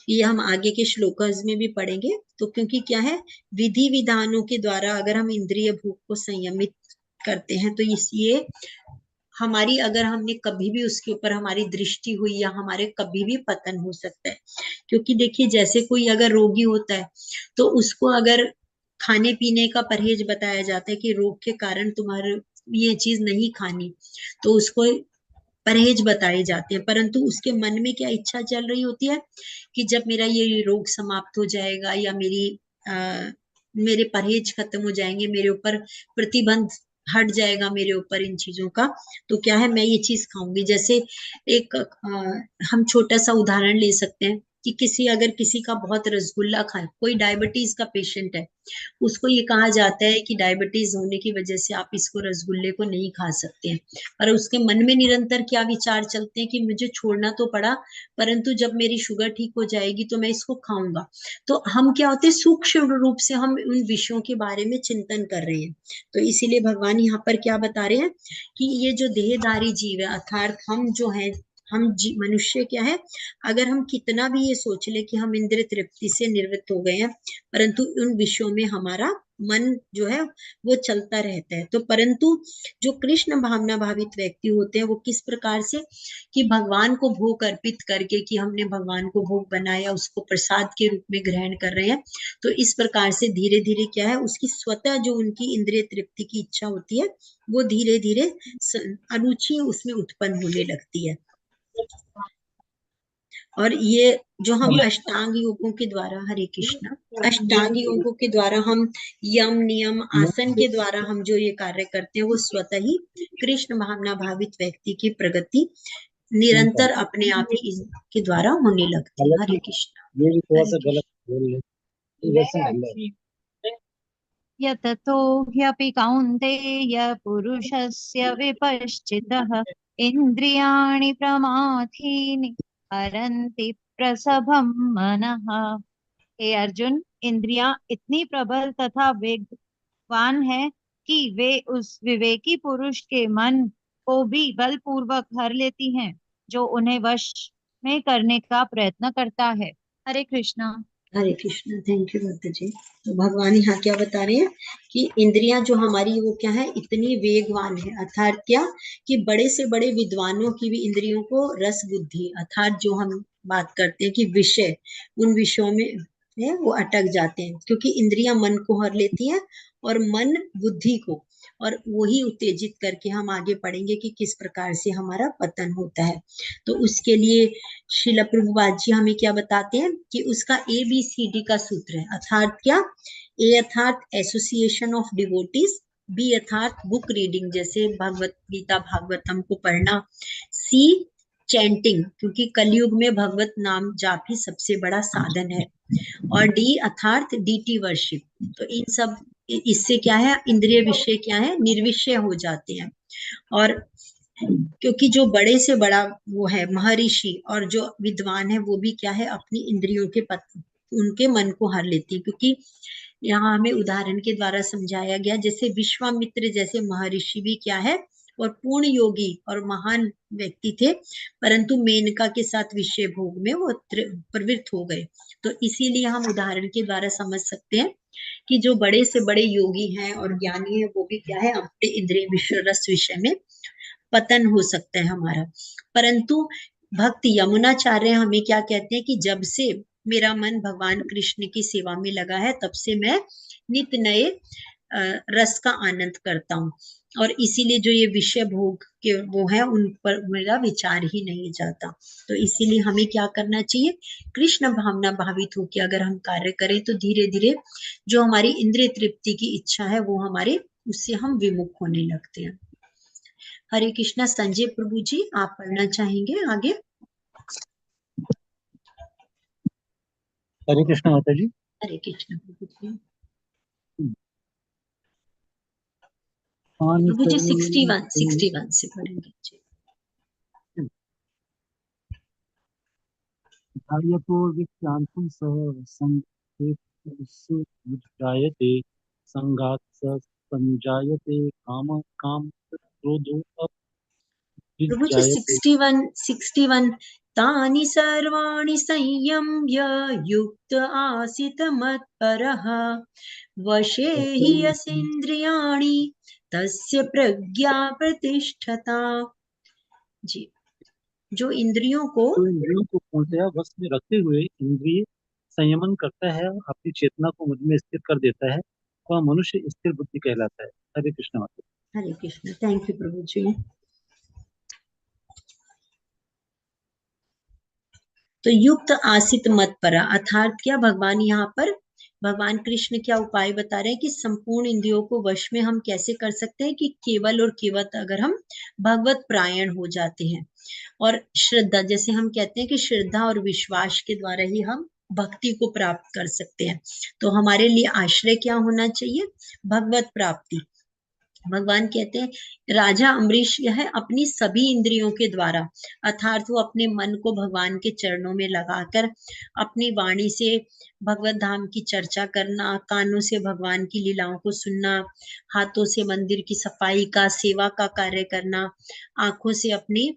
ये हम आगे के श्लोकस में भी पढ़ेंगे। तो क्योंकि क्या है, विधि विधानों के द्वारा अगर हम इंद्रिय भोग को संयमित करते हैं तो ये हमारी अगर हमने कभी भी उसके ऊपर हमारी दृष्टि हुई या हमारे कभी भी पतन हो सकता है। क्योंकि देखिए जैसे कोई अगर रोगी होता है तो उसको अगर खाने पीने का परहेज बताया जाता है कि रोग के कारण तुम्हारे ये चीज नहीं खानी, तो उसको परहेज बताए जाते हैं, परंतु उसके मन में क्या इच्छा चल रही होती है कि जब मेरा ये रोग समाप्त हो जाएगा या मेरे परहेज खत्म हो जाएंगे, मेरे ऊपर प्रतिबंध हट जाएगा मेरे ऊपर इन चीजों का, तो क्या है मैं ये चीज खाऊंगी। जैसे एक हम छोटा सा उदाहरण ले सकते हैं कि अगर किसी का बहुत रसगुल्ला खाए, कोई डायबिटीज का पेशेंट है, उसको ये कहा जाता है कि डायबिटीज होने की वजह से आप इसको रसगुल्ले को नहीं खा सकते हैं, पर उसके मन में निरंतर क्या विचार चलते हैं कि मुझे छोड़ना तो पड़ा, परंतु जब मेरी शुगर ठीक हो जाएगी तो मैं इसको खाऊंगा। तो हम क्या होते हैं, सूक्ष्म रूप से हम उन विषयों के बारे में चिंतन कर रहे हैं। तो इसीलिए भगवान यहाँ पर क्या बता रहे हैं कि ये जो देहधारी जीव है अर्थात हम जो है, मनुष्य क्या है, अगर हम कितना भी ये सोच ले कि हम इंद्रिय तृप्ति से निवृत्त हो गए हैं, परंतु उन विषयों में हमारा मन जो है वो चलता रहता है। तो परंतु जो कृष्ण भावना भावित व्यक्ति होते हैं वो किस प्रकार से, कि भगवान को भोग अर्पित करके, कि हमने भगवान को भोग बनाया उसको प्रसाद के रूप में ग्रहण कर रहे हैं, तो इस प्रकार से धीरे धीरे क्या है, उसकी स्वतः जो उनकी इंद्रिय तृप्ति की इच्छा होती है वो धीरे धीरे अरुचि उसमें उत्पन्न होने लगती है। और ये जो हम अष्टांग योगों के द्वारा, हरे कृष्णा, अष्टांग योगों के द्वारा हम यम नियम आसन के द्वारा हम जो ये कार्य करते हैं वो स्वतः ही कृष्ण भावना भावित व्यक्ति की प्रगति निरंतर अपने आप ही इसके द्वारा होने लगती है। हरे कृष्णा। ये भी थोड़ा सा गलत बोल रहे, वैसे नहीं है। यततो ह्यपि कौन्तेय पुरुषस्य विपश्चितः इन्द्रियाणि प्रमाथीनि हरन्ति प्रसभं मनः। हे अर्जुन, इंद्रियां इतनी प्रबल तथा वेगवान है कि वे उस विवेकी पुरुष के मन को भी बलपूर्वक हर लेती हैं जो उन्हें वश में करने का प्रयत्न करता है। हरे कृष्णा। हरे कृष्णा। थैंक यू भक्त जी। तो भगवान यहाँ क्या बता रहे हैं कि इंद्रियां जो हमारी वो क्या है, इतनी वेगवान है, अर्थात क्या कि बड़े से बड़े विद्वानों की भी इंद्रियों को रस बुद्धि, अर्थात जो हम बात करते हैं कि विषय, उन विषयों में है वो अटक जाते हैं, क्योंकि इंद्रियां मन को हर लेती हैं और मन बुद्धि को, और वही उत्तेजित करके हम आगे पढ़ेंगे कि किस प्रकार से हमारा पतन होता है। तो उसके लिए श्रील प्रभुपाद जी हमें क्या बताते हैं कि उसका ABCD का सूत्र है, अर्थात क्या, ए अर्थात एसोसिएशन ऑफ डिवोटीज, बी अर्थात बुक रीडिंग जैसे भगवत गीता भागवतम को पढ़ना, सी चैंटिंग क्योंकि कलयुग में भगवत नाम जाप ही सबसे बड़ा साधन है, और डी अर्थात डीटी वर्शिप। तो इन सब इससे क्या है, इंद्रिय विषय क्या है, निर्विषय हो जाते हैं। और क्योंकि जो बड़े से बड़ा वो है महर्षि और जो विद्वान है वो भी क्या है, अपनी इंद्रियों के उनके मन को हर लेती है, क्योंकि यहाँ हमें उदाहरण के द्वारा समझाया गया, जैसे विश्वामित्र जैसे महर्षि भी क्या है और पूर्ण योगी और महान व्यक्ति थे, परंतु मेनका के साथ विषय भोग में वो प्रवृत्त हो गए। तो इसीलिए हम उदाहरण के द्वारा समझ सकते हैं कि जो बड़े से बड़े योगी हैं और ज्ञानी है वो भी क्या है, अपने इंद्रिय विषय रस विषय में पतन हो सकता है हमारा। परंतु भक्त यमुनाचार्य हमें क्या कहते हैं कि जब से मेरा मन भगवान कृष्ण की सेवा में लगा है तब से मैं नित्य नए रस का आनंद करता हूँ, और इसीलिए जो ये विषय भोग के वो है उन पर मेरा विचार ही नहीं जाता। तो इसीलिए हमें क्या करना चाहिए, कृष्ण भावना भावित होकर अगर हम कार्य करें तो धीरे धीरे जो हमारी इंद्रिय तृप्ति की इच्छा है वो हमारे उससे हम विमुख होने लगते हैं। हरे कृष्णा। संजय प्रभु जी आप पढ़ना चाहेंगे आगे? हरे कृष्ण माता जी। हरे कृष्ण प्रभु जी। प्रभु जी 61 से पढ़ेंगे जी। धार्यतो विख्यान्तं सह संजायते संगात् संजायते काम काम क्रोधो प्रभु जी 61 तानि सर्वाणि संयम्य युक्त आसीत मत्परः वशे हि यस्येन्द्रियाणि तस्य प्रज्ञा प्रतिष्ठता। जी, जो इंद्रियों को पूर्णतया वश में रखते हुए इंद्रिय संयमन करता है और अपनी चेतना को मुझ में स्थिर कर देता है, वह मनुष्य स्थिर बुद्धि कहलाता है। हरे कृष्ण माता। हरे कृष्ण। थैंक यू प्रभु जी। तो युक्त आसित मत परा अर्थात क्या, भगवान यहाँ पर भगवान कृष्ण क्या उपाय बता रहे हैं कि संपूर्ण इंद्रियों को वश में हम कैसे कर सकते हैं कि केवल और केवल अगर हम भगवत प्रायण हो जाते हैं, और श्रद्धा, जैसे हम कहते हैं कि श्रद्धा और विश्वास के द्वारा ही हम भक्ति को प्राप्त कर सकते हैं। तो हमारे लिए आश्रय क्या होना चाहिए, भगवत प्राप्ति। भगवान कहते हैं राजा अम्बरीश यह अपनी सभी इंद्रियों के द्वारा, अर्थात वो अपने मन को भगवान के चरणों में लगाकर अपनी वाणी से भगवत धाम की चर्चा करना, कानों से भगवान की लीलाओं को सुनना, हाथों से मंदिर की सफाई का सेवा का कार्य करना, आंखों से अपनी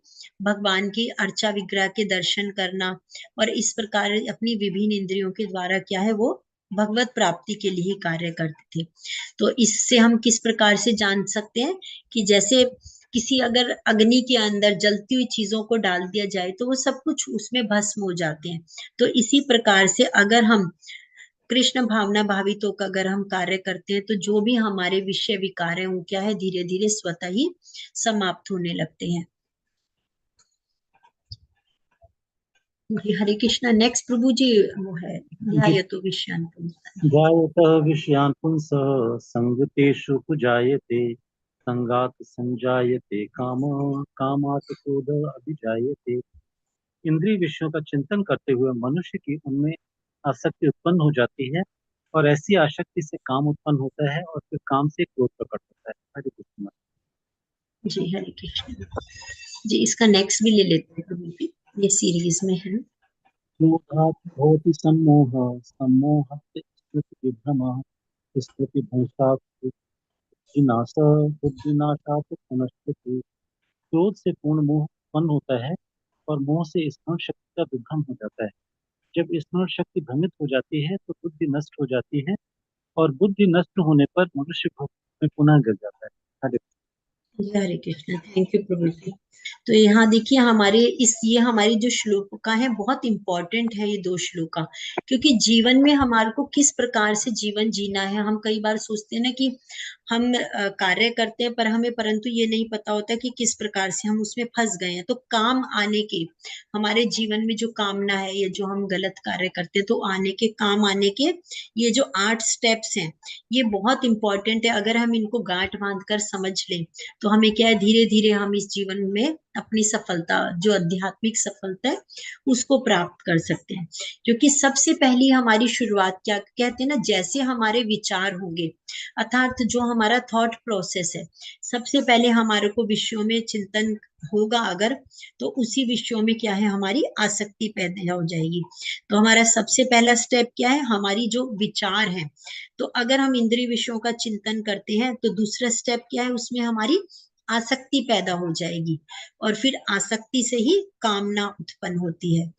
भगवान की अर्चा विग्रह के दर्शन करना, और इस प्रकार अपनी विभिन्न इंद्रियों के द्वारा क्या है वो भगवत प्राप्ति के लिए कार्य करते थे। तो इससे हम किस प्रकार से जान सकते हैं कि जैसे किसी अगर अग्नि के अंदर जलती हुई चीजों को डाल दिया जाए तो वो सब कुछ उसमें भस्म हो जाते हैं। तो इसी प्रकार से अगर हम कृष्ण भावना भावित होकर अगर हम कार्य करते हैं तो जो भी हमारे विषय विकार है वो क्या है, धीरे धीरे स्वतः ही समाप्त होने लगते हैं। जी हरे कृष्णा। नेक्स्ट प्रभु जी वो है ध्यायतो विषयान्। ध्यायतः विषयान् पुंसः संगतेषु कुजायते संगात संजायते काम कामात् क्रोध अभिजायते। इंद्रिय विषयों का चिंतन करते हुए मनुष्य की उनमें आसक्ति उत्पन्न हो जाती है और ऐसी आसक्ति से काम उत्पन्न होता है और फिर काम से क्रोध प्रकट होता है। हरे कृष्ण। जी हरे कृष्ण। जी इसका नेक्स्ट भी ले लेते हैं प्रभु जी, ये सीरीज में है। क्रोधात् भवति सम्मोहः सम्मोहात् स्मृतिविभ्रमः स्मृतिभ्रंशात् बुद्धिनाशः बुद्धिनाशात् पुनश्चेति। क्रोध से पूर्ण मोह उत्पन्न होता है और मोह से स्मरण शक्ति का विभ्रम हो जाता है। जब स्मरण शक्ति भ्रमित हो जाती है तो बुद्धि नष्ट हो जाती है और बुद्धि नष्ट होने पर मनुष्य भोग में पुनः गिर जाता है। हरे जय हरे कृष्ण। थैंक यू प्रभु जी। तो यहाँ देखिए हमारे ये हमारी जो श्लोका है बहुत इंपॉर्टेंट है ये दो श्लोका, क्योंकि जीवन में हमारे को किस प्रकार से जीवन जीना है। हम कई बार सोचते हैं ना कि हम कार्य करते हैं पर हमें परंतु ये नहीं पता होता कि किस प्रकार से हम उसमें फंस गए हैं। तो काम आने के हमारे जीवन में जो कामना है या जो हम गलत कार्य करते हैं तो आने के काम आने के ये जो 8 स्टेप्स हैं ये बहुत इंपॉर्टेंट है। अगर हम इनको गांठ बांध कर समझ लें तो हमें क्या है धीरे धीरे हम इस जीवन में अपनी सफलता जो आध्यात्मिक सफलता है उसको प्राप्त कर सकते हैं। क्योंकि सबसे पहली हमारी शुरुआत क्या कहते हैं ना, जैसे हमारे विचार होंगे अर्थात जो हमारा थॉट प्रोसेस है, सबसे पहले हमारे को विषयों में चिंतन होगा अगर, तो उसी विषयों में क्या है हमारी आसक्ति पैदा हो जाएगी। तो हमारा सबसे पहला स्टेप क्या है, हमारी जो विचार है। तो अगर हम इंद्रिय विषयों का चिंतन करते हैं तो दूसरा स्टेप क्या है, उसमें हमारी आसक्ति पैदा हो जाएगी और फिर आसक्ति से ही कामना उत्पन्न होती है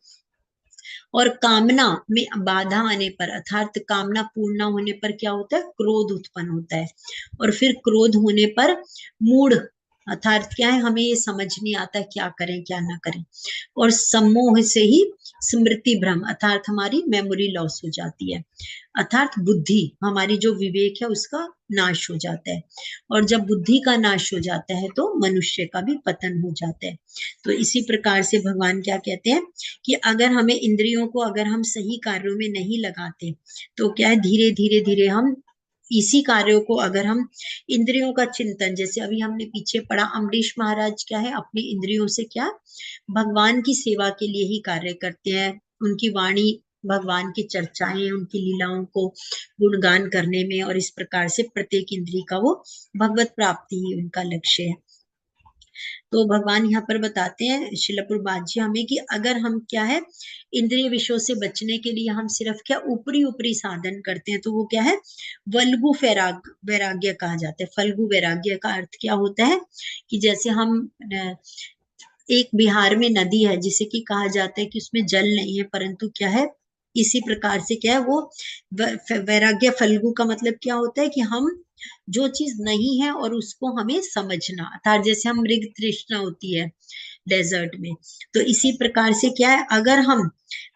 और कामना में बाधा आने पर अर्थात कामना पूर्ण न होने पर क्या होता है, क्रोध उत्पन्न होता है और फिर क्रोध होने पर मूढ़ अर्थात क्या है, हमें ये समझ नहीं आता क्या करें क्या ना करें और सम्मोह से ही स्मृति भ्रम अर्थात हमारी मेमोरी लॉस हो जाती है अर्थात बुद्धि हमारी जो विवेक है उसका नाश हो जाता है और जब बुद्धि का नाश हो जाता है तो मनुष्य का भी पतन हो जाता है। तो इसी प्रकार से भगवान क्या कहते हैं कि अगर हमें इंद्रियों को अगर हम सही कार्यों में नहीं लगाते तो क्या है धीरे धीरे धीरे हम इसी कार्यों को अगर हम इंद्रियों का चिंतन, जैसे अभी हमने पीछे पढ़ा अम्बरीश महाराज क्या है अपनी इंद्रियों से क्या भगवान की सेवा के लिए ही कार्य करते हैं। उनकी वाणी भगवान की चर्चाएं उनकी लीलाओं को गुणगान करने में और इस प्रकार से प्रत्येक इंद्रिय का वो भगवत प्राप्ति ही उनका लक्ष्य है। तो भगवान यहाँ पर बताते हैं श्रील प्रभुपाद जी हमें कि अगर हम क्या है इंद्रिय विषयों से बचने के लिए हम सिर्फ क्या ऊपरी ऊपरी साधन करते हैं तो वो क्या है वल्गु वैराग्य कहा जाता है। फल्गु वैराग्य का अर्थ क्या होता है कि जैसे हम एक बिहार में नदी है जिसे कि कहा जाता है कि उसमें जल नहीं है परंतु क्या है इसी प्रकार से क्या है वो वैराग्य फल्गु का मतलब क्या होता है कि हम जो चीज नहीं है और उसको हमें समझना अर्थात जैसे हम मृग तृष्णा होती है डेजर्ट में, तो इसी प्रकार से क्या है अगर हम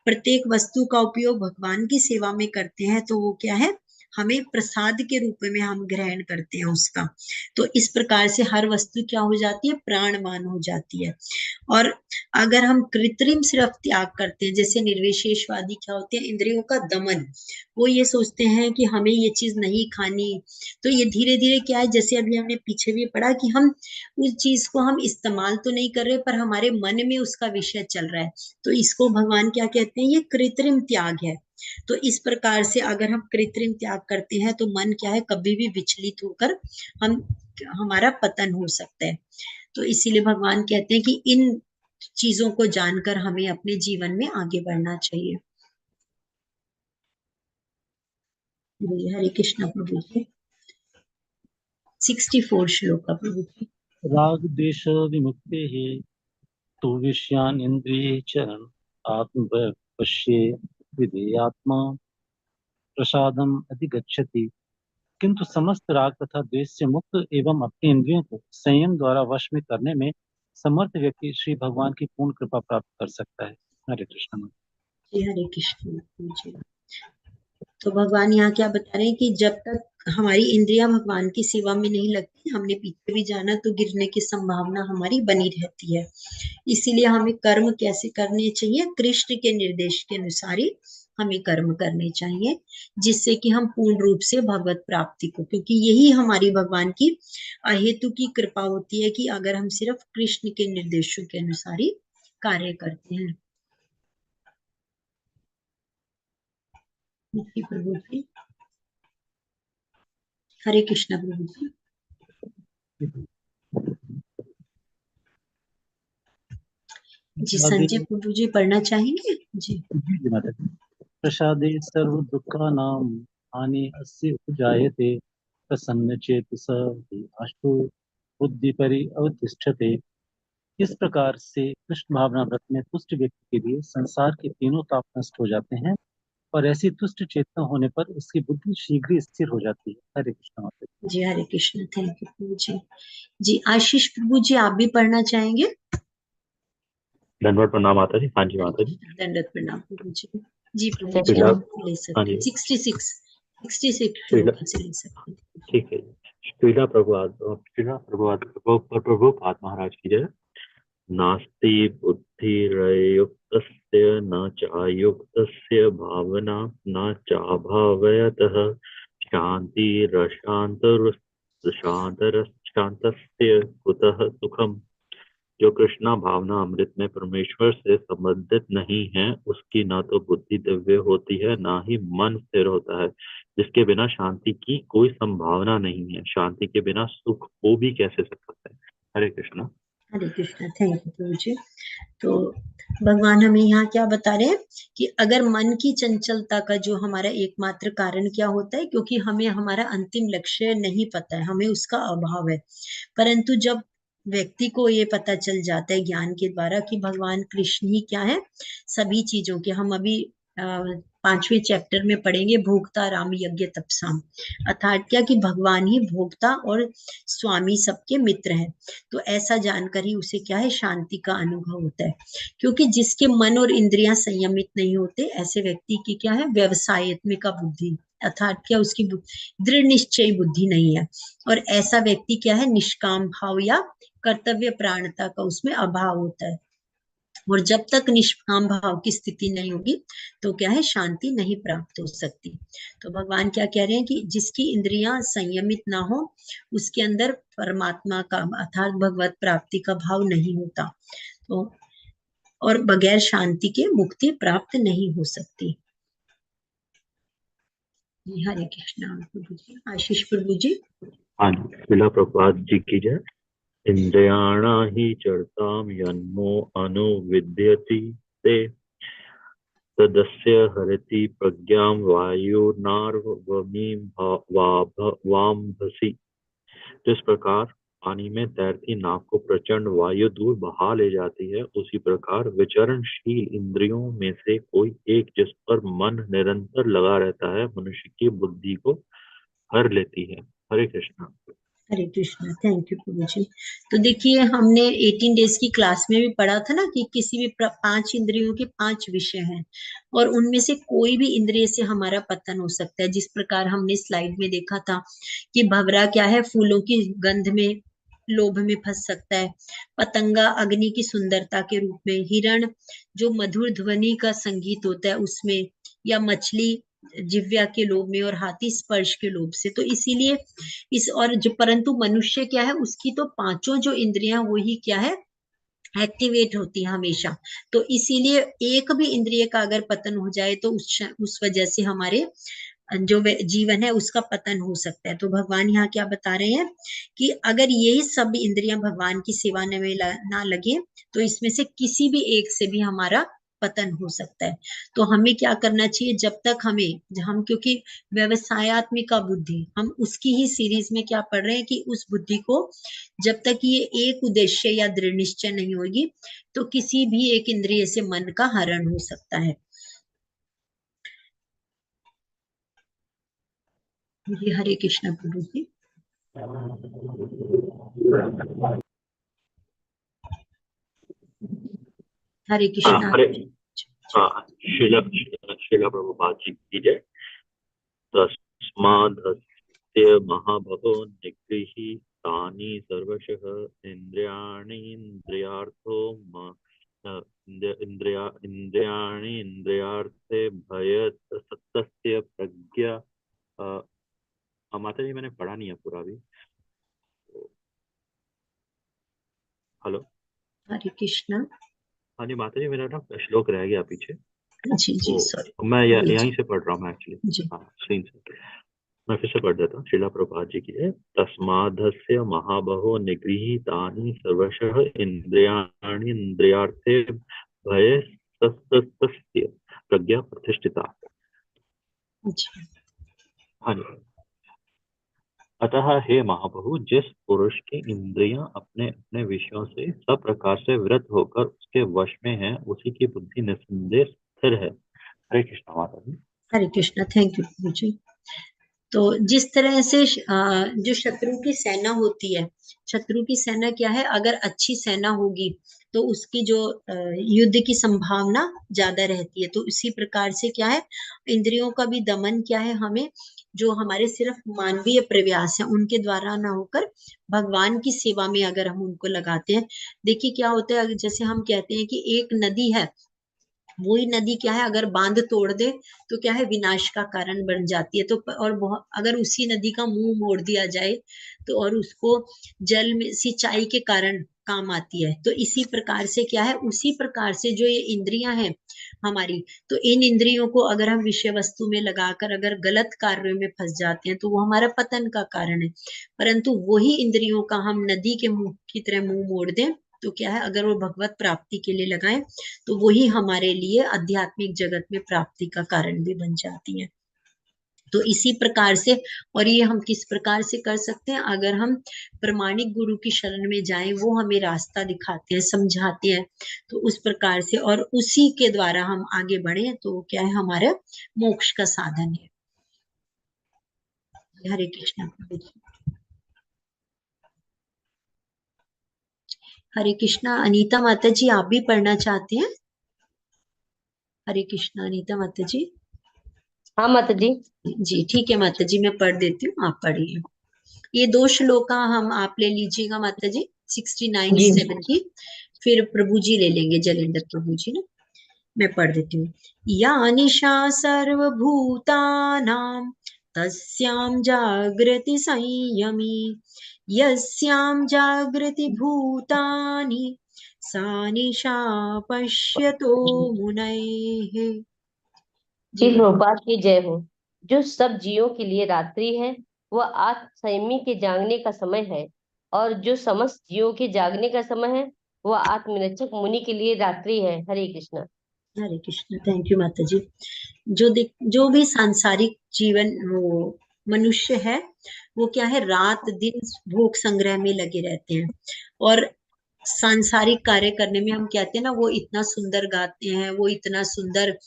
प्रत्येक वस्तु का उपयोग भगवान की सेवा में करते हैं तो वो क्या है हमें प्रसाद के रूप में हम ग्रहण करते हैं उसका। तो इस प्रकार से हर वस्तु क्या हो जाती है प्राणवान हो जाती है। और अगर हम कृत्रिम सिर्फ त्याग करते हैं जैसे निर्विशेषवादी क्या होते हैं इंद्रियों का दमन, वो ये सोचते हैं कि हमें ये चीज नहीं खानी, तो ये धीरे धीरे क्या है जैसे अभी हमने पीछे भी पढ़ा कि हम उस चीज को हम इस्तेमाल तो नहीं कर रहे पर हमारे मन में उसका विषय चल रहा है, तो इसको भगवान क्या कहते हैं ये कृत्रिम त्याग है। तो इस प्रकार से अगर हम कृत्रिम त्याग करते हैं तो मन क्या है कभी भी विचलित होकर हम हमारा पतन हो सकता है। तो इसीलिए भगवान कहते हैं कि इन चीजों को जानकर हमें अपने जीवन में आगे बढ़ना चाहिए। हरे कृष्ण प्रभु जी। 64 श्लोक प्रभु जी। राग द्वेष विमुक्ते ही तु विषयान इंद्रिय चरण आत्म पश्ये विधेयात्मा प्रसादम अधिगच्छति। किंतु समस्त राग तथा द्वेष से मुक्त एवं अपने इंद्रियों को संयम द्वारा वश में करने में समर्थ व्यक्ति श्री भगवान की पूर्ण कृपा प्राप्त कर सकता है। हरे कृष्ण। हरे कृष्ण प्रभु जी। तो भगवान यहाँ क्या बता रहे हैं कि जब तक हमारी इंद्रियां भगवान की सेवा में नहीं लगती, हमने पीछे भी जाना तो गिरने की संभावना हमारी बनी रहती है। इसीलिए हमें कर्म कैसे करने चाहिए? कृष्ण के निर्देश के अनुसार ही हमें कर्म करने चाहिए, जिससे कि हम पूर्ण रूप से भगवत प्राप्ति को, क्योंकि यही हमारी भगवान की अहेतु की कृपा होती है कि अगर हम सिर्फ कृष्ण के निर्देशों के अनुसार ही कार्य करते हैं। जी प्रभु जी, हरे कृष्णा प्रभु जी। जी संजय प्रभु जी पढ़ना चाहेंगे? जी जी माता जी। प्रसादे सर्व दुःखानां हानि अस्य उपजायते प्रसन्नचेतस अष्टो बुद्धिपरि अवतिष्ठते। इस प्रकार से कृष्ण भावना व्रत में तुष्ट व्यक्ति के लिए संसार के तीनों ताप नष्ट हो जाते हैं और ऐसी तुष्ट चेतना होने पर उसकी बुद्धि शीघ्र ही स्थिर हो जाती है। हरे कृष्ण माता जी। जी हरे कृष्ण। थैंक यू प्रभु जी। जी आशीष प्रभु जी आप भी पढ़ना चाहेंगे? दंडवत प्रणाम माता जी। हाँ जी माता जी। दंडवत प्रणाम प्रभु जी। जी प्रभु जी श्रीला, आप ले हाँ सकते जी, हैं। 66 श्रीला, श्लोक से ले सकते हैं। ठीक है। श्रीला प्रभुपाद महाराज की जय। नास्ति बुद्धिरयुक्तस्य न चायुक्तस्य भावना न चाभावयतः शांतिरशांतस्य कुतः सुखम। जो कृष्णा भावना अमृत में परमेश्वर से संबंधित नहीं है, उसकी ना तो बुद्धि दिव्य होती है, ना ही मन स्थिर होता है। जिसके बिना शांति की कोई संभावना नहीं है, शांति के बिना सुख हो भी कैसे सकता है। हरे कृष्णा। हरे कृष्णा। थैंक यू प्रभु जी। तो भगवान हमें यहाँ क्या बता रहे हैं कि अगर मन की चंचलता का जो हमारा एकमात्र कारण क्या होता है, क्योंकि हमें हमारा अंतिम लक्ष्य नहीं पता है, हमें उसका अभाव है। परंतु जब व्यक्ति को ये पता चल जाता है ज्ञान के द्वारा कि भगवान कृष्ण ही क्या है सभी चीजों के, हम अभी 5वें चैप्टर में पढ़ेंगे भोक्ता राम यज्ञ तपसाम, अर्थात क्या कि भगवान ही भोक्ता और स्वामी सबके मित्र हैं। तो ऐसा जानकर ही उसे क्या है शांति का अनुभव होता है, क्योंकि जिसके मन और इंद्रियां संयमित नहीं होते, ऐसे व्यक्ति की क्या है व्यवसायत्मिका बुद्धि, अर्थात क्या उसकी दृढ़ निश्चय बुद्धि नहीं है। और ऐसा व्यक्ति क्या है निष्काम भाव या कर्तव्य प्राणता का उसमें अभाव होता है। और जब तक निष्काम भाव की स्थिति नहीं होगी तो क्या है शांति नहीं प्राप्त हो सकती। तो भगवान क्या कह रहे हैं कि जिसकी इंद्रियां संयमित ना हो उसके अंदर परमात्मा का अर्थात भगवत प्राप्ति का भाव नहीं होता, तो और बगैर शांति के मुक्ति प्राप्त नहीं हो सकती। जी हरे कृष्णा प्रभु जी। आशीष प्रभु जी। हाँ जी, श्रीला प्रभुपाद जी की जय। इंद्रियाणा हि चरताम यन्मो अनुविद्यति ते तदस्य हरति प्रज्ञां वायुर्नार्वमीं वाम्भसि। जिस प्रकार पानी में तैरती नाव को प्रचंड वायु दूर बहा ले जाती है, उसी प्रकार विचरणशील इंद्रियों में से कोई एक जिस पर मन निरंतर लगा रहता है, मनुष्य की बुद्धि को हर लेती है। हरे कृष्णा। हरे कृष्णा। थैंक यू प्रभु जी। तो देखिए हमने 18 डेज की क्लास में भी पढ़ा था ना कि किसी भी 5 इंद्रियों के 5 विषय हैं और उनमें से कोई भी इंद्रिय से हमारा पतन हो सकता है। जिस प्रकार हमने स्लाइड में देखा था कि भंवरा क्या है फूलों की गंध में लोभ में फंस सकता है, पतंगा अग्नि की सुंदरता के रूप में, हिरण जो मधुर ध्वनि का संगीत होता है उसमें, या मछली जिव्या के लोभ में, और हाथी स्पर्श के लोभ से। तो इसीलिए इस और जो परंतु मनुष्य क्या है उसकी तो पांचों जो इंद्रियां वो ही क्या है एक्टिवेट होती है हमेशा। तो इसीलिए एक भी इंद्रिय का अगर पतन हो जाए तो उस वजह से हमारे जो जीवन है उसका पतन हो सकता है। तो भगवान यहाँ क्या बता रहे हैं कि अगर यही सब इंद्रियां भगवान की सेवा में ना लगे तो इसमें से किसी भी एक से भी हमारा पतन हो सकता है। तो हमें क्या करना चाहिए जब तक हम क्योंकि व्यवसायत्मिका बुद्धि हम उसकी ही सीरीज में क्या पढ़ रहे हैं कि उस बुद्धि को जब तक ये एक उद्देश्य या दृढ़ निश्चय नहीं होगी तो किसी भी एक इंद्रिय से मन का हरण हो सकता है। जी हरे कृष्ण प्रभु जी। हरे कृष्णा। हरे हाँ, शिला शिला प्रभुपाद जी की जय। तस्मादस्य महाभवो निगृहीतानि सर्वशः इन्द्रियाणि इंद्रियार्थे भयस्तस्य प्रज्ञा। माता जी मैंने पढ़ा नहीं है पूरा भी। हेलो। हरे कृष्णा। हाँ जी माता जी, मेरा ना श्लोक रह गया पीछे, जी जी सॉरी। मैं जी यहीं से पढ़ रहा हूँ एक्चुअली। जी हाँ स्क्रीन से मैं फिर से पढ़ देता हूँ। श्रीला प्रभुपाद जी की है। तस्मादस्य महाबहो निगृहीतानि सर्वशः इंद्रियाणि इंद्रियार्थे भयस्तस्य प्रज्ञा प्रतिष्ठिता। अच्छा। हाँ जी। अतः हे महाबहु, जिस पुरुष की इंद्रियां अपने अपने विषयों से सब प्रकार से विरत होकर उसके वश में है, उसी की बुद्धि निस्संदेह स्थिर है। हरे कृष्ण माता जी। हरे कृष्णा। थैंक यू प्रभु जी। तो जिस तरह से जो शत्रु की सेना होती है, शत्रु की सेना क्या है, अगर अच्छी सेना होगी तो उसकी जो युद्ध की संभावना ज्यादा रहती है। तो इसी प्रकार से क्या है, इंद्रियों का भी दमन क्या है, हमें जो हमारे सिर्फ मानवीय प्रयास है उनके द्वारा ना होकर भगवान की सेवा में अगर हम उनको लगाते हैं। देखिए क्या होता है, जैसे हम कहते हैं कि एक नदी है, वही नदी क्या है अगर बांध तोड़ दे तो क्या है विनाश का कारण बन जाती है। तो और अगर उसी नदी का मुंह मोड़ दिया जाए तो और उसको जल में सिंचाई के कारण काम आती है। तो इसी प्रकार से क्या है, उसी प्रकार से जो ये इंद्रियां हैं हमारी, तो इन इंद्रियों को अगर हम विषय वस्तु में लगाकर अगर गलत कार्यों में फंस जाते हैं तो वो हमारा पतन का कारण है। परंतु वही इंद्रियों का हम नदी के मुंह की तरह मुंह मोड़ दें तो क्या है, अगर वो भगवत प्राप्ति के लिए लगाएं तो वही हमारे लिए आध्यात्मिक जगत में प्राप्ति का कारण भी बन जाती है। तो इसी प्रकार से, और ये हम किस प्रकार से कर सकते हैं, अगर हम प्रमाणिक गुरु की शरण में जाएं, वो हमें रास्ता दिखाते हैं, समझाते हैं, तो उस प्रकार से और उसी के द्वारा हम आगे बढ़े तो क्या है, हमारे मोक्ष का साधन है। हरे कृष्णा। हरे कृष्णा। अनीता माता जी आप भी पढ़ना चाहते हैं? हरे कृष्णा अनीता माता जी। हाँ माता जी। जी ठीक है माता जी, मैं पढ़ देती हूँ, आप पढ़िए। ये 2 श्लोका हम आप ले लीजिएगा माता जी, 69 जी 70, फिर प्रभु जी ले लेंगे, जलेंद्र प्रभु जी ना। मैं पढ़ देती हूँ। या निशा सर्वभूतानां तस्यां जागृति संयमी, यस्यां जागृति भूतानि सा निशा पश्यतो मुनैः। जी श्री प्रभुपाद की जय हो। जो सब जीवों के लिए रात्रि है वह आत्म संयमी के जागने का समय है, और जो समस्त जीवों के जागने का समय है वह आत्मनिरीक्षक मुनि के लिए रात्रि है। हरे कृष्ण। हरे कृष्ण। थैंक यू माता जी। जो भी सांसारिक जीवन वो मनुष्य है, वो क्या है, रात दिन भोग संग्रह में लगे रहते हैं। और सांसारिक कार्य करने में हम कहते हैं ना, वो इतना सुंदर गाते हैं, वो इतना सुंदर,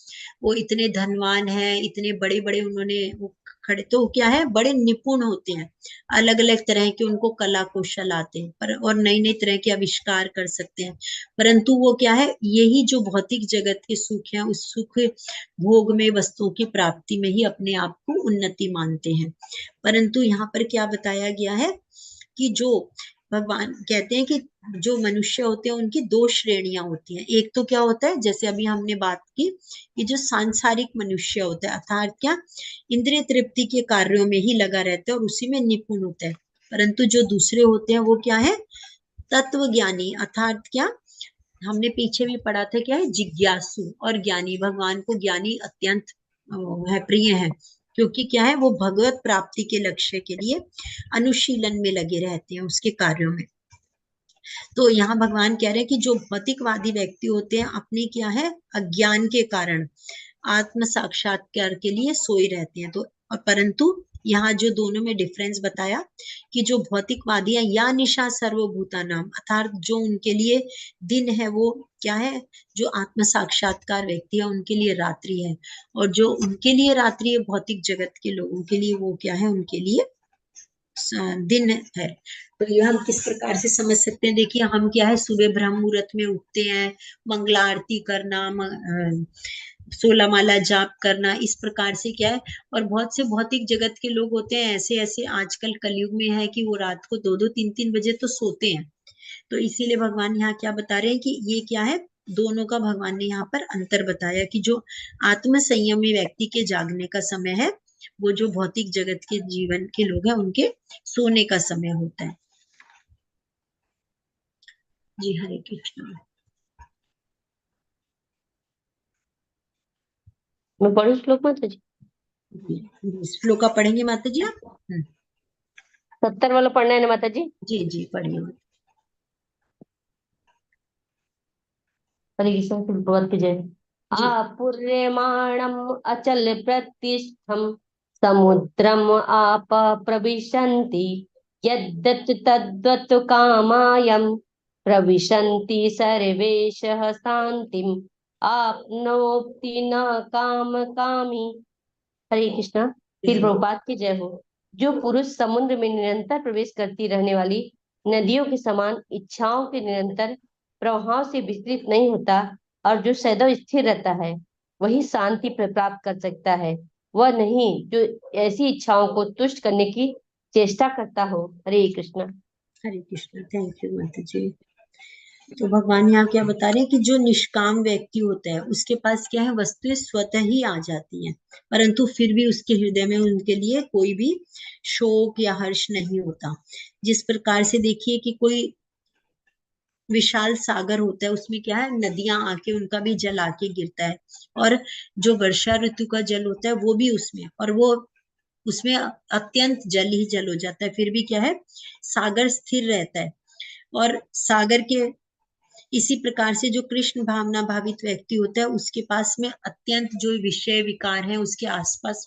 वो इतने धनवान है, इतने बड़े बड़े उन्होंने वो खड़े, तो क्या है, बड़े निपुण होते हैं, अलग अलग तरह के उनको कला कौशल आते हैं, पर और नई नई तरह के आविष्कार कर सकते हैं। परंतु वो क्या है, यही जो भौतिक जगत के सुख है, उस सुख भोग में वस्तुओं की प्राप्ति में ही अपने आप को उन्नति मानते हैं। परंतु यहाँ पर क्या बताया गया है कि जो भगवान कहते हैं कि जो मनुष्य होते हैं उनकी 2 श्रेणियां होती हैं। एक तो क्या होता है, जैसे अभी हमने बात की, कि जो सांसारिक मनुष्य होता है, अर्थात क्या, इंद्रिय तृप्ति के कार्यों में ही लगा रहता है और उसी में निपुण होता है। परंतु जो दूसरे होते हैं वो क्या है, तत्व ज्ञानी, अर्थात क्या, हमने पीछे भी पढ़ा था, क्या है, जिज्ञासु और ज्ञानी। भगवान को ज्ञानी अत्यंत है, प्रिय है, क्योंकि क्या है, वो भगवत प्राप्ति के लक्ष्य के लिए अनुशीलन में लगे रहते हैं, उसके कार्यों में। तो यहाँ भगवान कह रहे हैं कि जो भौतिकवादी व्यक्ति होते हैं, अपने क्या है, अज्ञान के कारण आत्म साक्षात्कार के लिए सोए रहते हैं। तो परंतु यहाँ जो दोनों में डिफरेंस बताया कि जो भौतिकवादी है, या निशा सर्वभूता नाम, अर्थात जो उनके लिए दिन है वो क्या है, जो आत्म साक्षात्कार व्यक्ति है उनके लिए रात्रि है, और जो उनके लिए रात्रि है भौतिक जगत के लोगों के लिए वो क्या है, उनके लिए दिन है। तो ये हम किस प्रकार से समझ सकते हैं, देखिए हम क्या है, सुबह ब्रह्म मुहूर्त में उठते हैं, मंगला आरती करना, 16 माला जाप करना, इस प्रकार से क्या है। और बहुत से भौतिक जगत के लोग होते हैं ऐसे ऐसे, आजकल कलयुग में है कि वो रात को 2-2 3-3 बजे तो सोते हैं। तो इसीलिए भगवान यहाँ क्या बता रहे हैं कि ये क्या है, दोनों का भगवान ने यहाँ पर अंतर बताया कि जो आत्म संयमी व्यक्ति के जागने का समय है, वो जो भौतिक जगत के जीवन के लोग हैं उनके सोने का समय होता है। जी हरे कृष्ण। मैं पढ़ू श्लोक माता जी? श्लोका पढ़ेंगे माता जी आप? 70 वाला पढ़ना है ना माता जी? जी जी पढ़िए। हरे कृष्ण। प्रभात की जय। जी आपूर्यमाणम अचल प्रतिष्ठम समुद्रम आप प्रविशन्ति यद्दत् तद्वत् कामायम प्रविशन्ति सर्वेशः शांतिम आपनोति न काम कामी। हरे कृष्णा। फिर जी प्रभुपाद की जय हो। जो पुरुष समुद्र में निरंतर प्रवेश करती रहने वाली नदियों के समान इच्छाओं के निरंतर प्रवाहों से विस्तृत नहीं होता और जो सदैव स्थिर रहता है, वही शांति प्राप्त कर सकता है। वह नहीं जो ऐसी इच्छाओं को तुष्ट करने की चेष्टा करता हो। हरे कृष्णा। हरे कृष्ण। थैंक यू माता जी। तो भगवान यहाँ क्या बता रहे हैं कि जो निष्काम व्यक्ति होता है उसके पास क्या है, वस्तुएं स्वतः ही आ जाती हैं, परंतु फिर भी उसके हृदय में उनके लिए कोई भी शोक या हर्ष नहीं होता। जिस प्रकार से देखिए कि कोई विशाल सागर होता है, उसमें क्या है, नदियां आके उनका भी जल आके गिरता है, और जो वर्षा ऋतु का जल होता है वो भी उसमें, और वो उसमें अत्यंत जल ही जल हो जाता है, फिर भी क्या है, सागर स्थिर रहता है। और सागर के इसी प्रकार से जो कृष्ण भावना भावित व्यक्ति होता है उसके पास में अत्यंत जो विषय विकार है उसके आसपास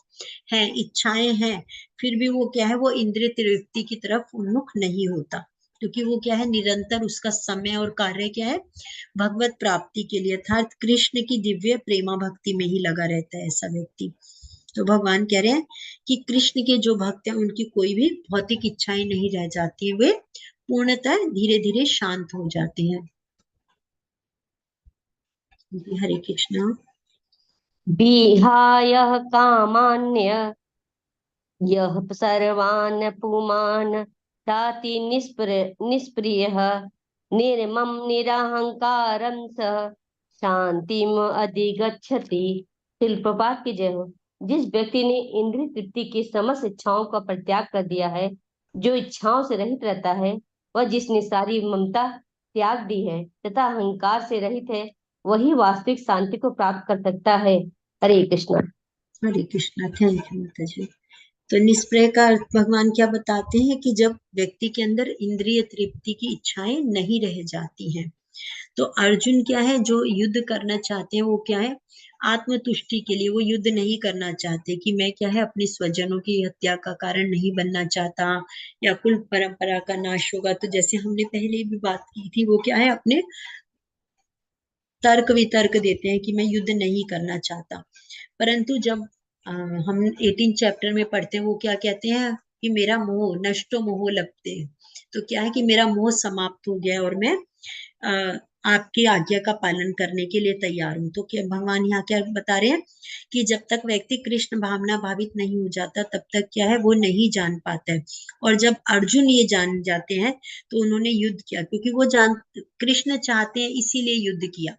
है, इच्छाएं हैं, फिर भी वो क्या है, वो इंद्रिय तृप्ति की तरफ उन्मुख नहीं होता, क्योंकि वो क्या है, निरंतर उसका समय और कार्य क्या है, भगवत प्राप्ति के लिए अर्थात कृष्ण की दिव्य प्रेमा भक्ति में ही लगा रहता है ऐसा व्यक्ति। तो भगवान कह रहे हैं कि कृष्ण के जो भक्त हैं उनकी कोई भी भौतिक इच्छाएं नहीं रह जाती है, वे पूर्णतः धीरे धीरे शांत हो जाते हैं। जी हरे कृष्णा। विहाय कामान्य यः सर्वान् पुमान् ताति निष्प्रियः निर्मम निरहंकारं सः शांतिम अधिगच्छति। शिल्पपात की जय हो। जिस व्यक्ति ने इंद्रिय तृप्ति की समस्त इच्छाओं का परित्याग कर दिया है, जो इच्छाओं से रहित रहता है, वह जिसने सारी ममता त्याग दी है तथा अहंकार से रहित है, वही वास्तविक शांति को प्राप्त कर सकता है। हरे कृष्णा। हरे कृष्णा। थैंक यू माता जी। तो निष्प्रय का अर्थ भगवान क्या बताते हैं कि जब व्यक्ति के अंदर इंद्रिय तृप्ति की इच्छाएं नहीं रह जाती हैं, तो अर्जुन क्या है, जो युद्ध करना चाहते हैं वो क्या है, आत्मतुष्टि के लिए वो युद्ध नहीं करना चाहते कि मैं क्या है, अपने स्वजनों की हत्या का कारण नहीं बनना चाहता या कुल परंपरा का नाश होगा। तो जैसे हमने पहले भी बात की थी, वो क्या है, अपने तर्क वितर्क देते हैं कि मैं युद्ध नहीं करना चाहता। परंतु जब हम 18 चैप्टर में पढ़ते हैं, वो क्या कहते हैं कि मेरा मोह नष्टो मोह लपते, तो क्या है कि मेरा मोह समाप्त हो गया और मैं आपकी आज्ञा का पालन करने के लिए तैयार हूँ। तो क्या भगवान यहाँ क्या बता रहे हैं कि जब तक व्यक्ति कृष्ण भावना भावित नहीं हो जाता तब तक क्या है, वो नहीं जान पाता है। और जब अर्जुन ये जान जाते हैं तो उन्होंने युद्ध किया, क्योंकि वो जान कृष्ण चाहते हैं इसीलिए युद्ध किया।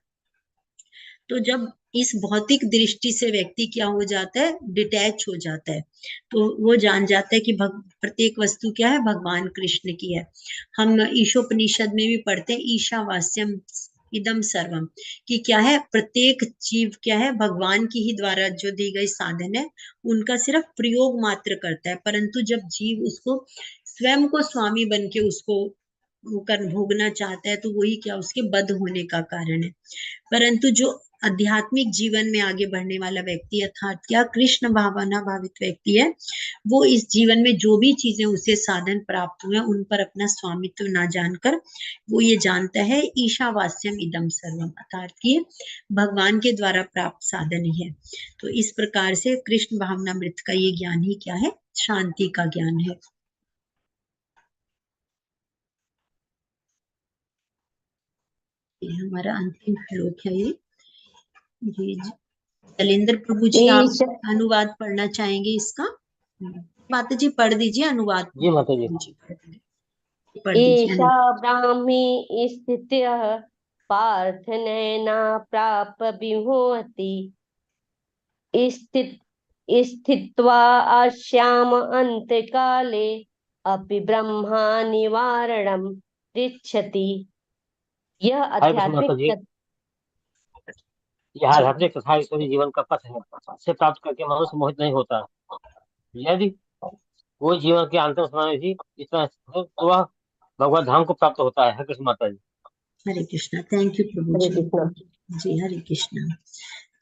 तो जब इस भौतिक दृष्टि से व्यक्ति क्या हो जाता है, डिटैच हो जाता है, तो वो जान जाता है कि प्रत्येक वस्तु क्या है, भगवान कृष्ण की है। हम ईशोपनिषद में भी पढ़ते हैं, ईशावास्यम इदम सर्वम, कि क्या है, प्रत्येक जीव क्या है, भगवान की ही द्वारा जो दी गई साधन है उनका सिर्फ प्रयोग मात्र करता है, परंतु जब जीव उसको स्वयं को स्वामी बन के उसको कर भोगना चाहता है तो वही क्या, उसके बद्ध होने का कारण है। परंतु जो आध्यात्मिक जीवन में आगे बढ़ने वाला व्यक्ति अर्थात क्या, कृष्ण भावना भावित व्यक्ति है, वो इस जीवन में जो भी चीजें उसे साधन प्राप्त हुए उन पर अपना स्वामित्व ना जानकर वो ये जानता है ईशावास्यम इदम सर्वम, अर्थात कि भगवान के द्वारा प्राप्त साधन ही है। तो इस प्रकार से कृष्ण भावनामृत का ये ज्ञान ही क्या है, शांति का ज्ञान है। ये हमारा अंतिम श्लोक है ये। जी शैलेंद्र प्रभु जी, आप ईश अनुवाद पढ़ना चाहेंगे इसका? माता जी पढ़ दीजिए अनुवाद। जी माता जी। पढ़ दीजिए ईशा ब्राह्मी स्थित्यः पार्थ नैना प्राप विमुहति स्थित स्थित्वा आश्याम अंतकाले अपि ब्रह्मा निवारणम पृच्छति। यह हाय माता आध्यात्मिक जी, यह आध्यात्मिक तथा ईश्वरीय जीवन का पथ है। इसे प्राप्त करके मनुष्य मोहित नहीं होता। यदि कोई जीवन के अंतिम समय में भी इतना है तो वह भगवत धाम को प्राप्त होता है। हरे कृष्ण माता जी। हरे कृष्णा। थैंक यू प्रभु हरे जी। कृष्ण। जी हरे कृष्णा।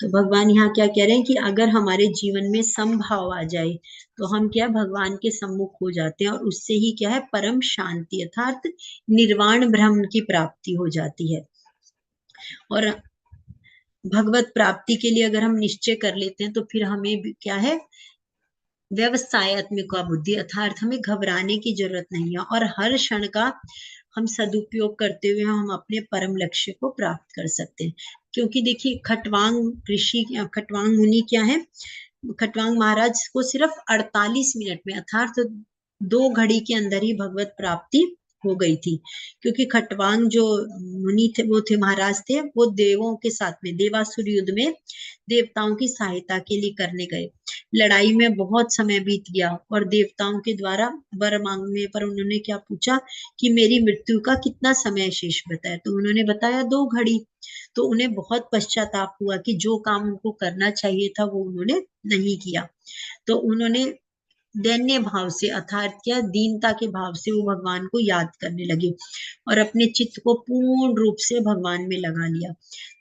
तो भगवान यहाँ क्या कह रहे हैं कि अगर हमारे जीवन में समभाव आ जाए तो हम क्या भगवान के सम्मुख हो जाते हैं और उससे ही क्या है परम शांति अर्थात निर्वाण ब्रह्म की प्राप्ति हो जाती है। और भगवत प्राप्ति के लिए अगर हम निश्चय कर लेते हैं तो फिर हमें भी क्या है व्यवसायत्मिक बुद्धि अर्थात हमें घबराने की जरूरत नहीं है और हर क्षण का हम सदुपयोग करते हुए हम अपने परम लक्ष्य को प्राप्त कर सकते हैं। क्योंकि देखिए खटवांग मुनि क्या है, खटवांग महाराज को सिर्फ 48 मिनट में अर्थात 2 घड़ी के अंदर ही भगवत प्राप्ति हो गई थी। क्योंकि खटवांग जो मुनि थे वो थे महाराज थे, वो देवों के साथ में देवासुर युद्ध में देवताओं की सहायता के लिए करने गए। लड़ाई में बहुत समय बीत गया और देवताओं के द्वारा वर मांगने पर उन्होंने क्या पूछा कि मेरी मृत्यु का कितना समय शेष बताया, तो उन्होंने बताया 2 घड़ी। तो उन्हें बहुत पश्चाताप हुआ कि जो काम उनको करना चाहिए था वो उन्होंने नहीं किया। तो उन्होंने दैन्य भाव से अर्थात क्या दीनता के भाव से वो भगवान को याद करने लगे और अपने चित्त को पूर्ण रूप से भगवान में लगा लिया।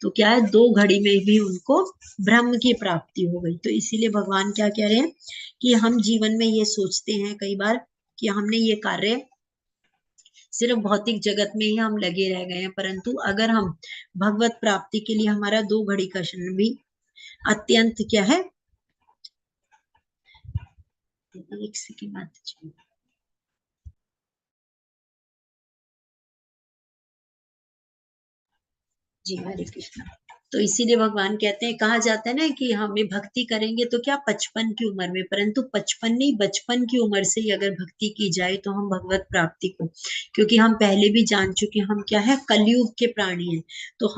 तो क्या है 2 घड़ी में भी उनको ब्रह्म की प्राप्ति हो गई। तो इसीलिए भगवान क्या कह रहे हैं कि हम जीवन में ये सोचते हैं कई बार कि हमने ये कार्य सिर्फ भौतिक जगत में ही हम लगे रह गए हैं, परंतु अगर हम भगवत प्राप्ति के लिए हमारा 2 घड़ी का क्षण भी अत्यंत क्या है, एक सेकंड बात जी हरे कृष्णा। तो इसीलिए भगवान कहते हैं, कहा जाता है ना कि हमें भक्ति करेंगे तो क्या 55 की उम्र में, परंतु 55 नहीं बचपन की उम्र से ही अगर भक्ति की जाए तो हम भगवत प्राप्ति को, क्योंकि हम पहले भी जान चुके हम क्या है कलयुग के प्राणी हैं। तो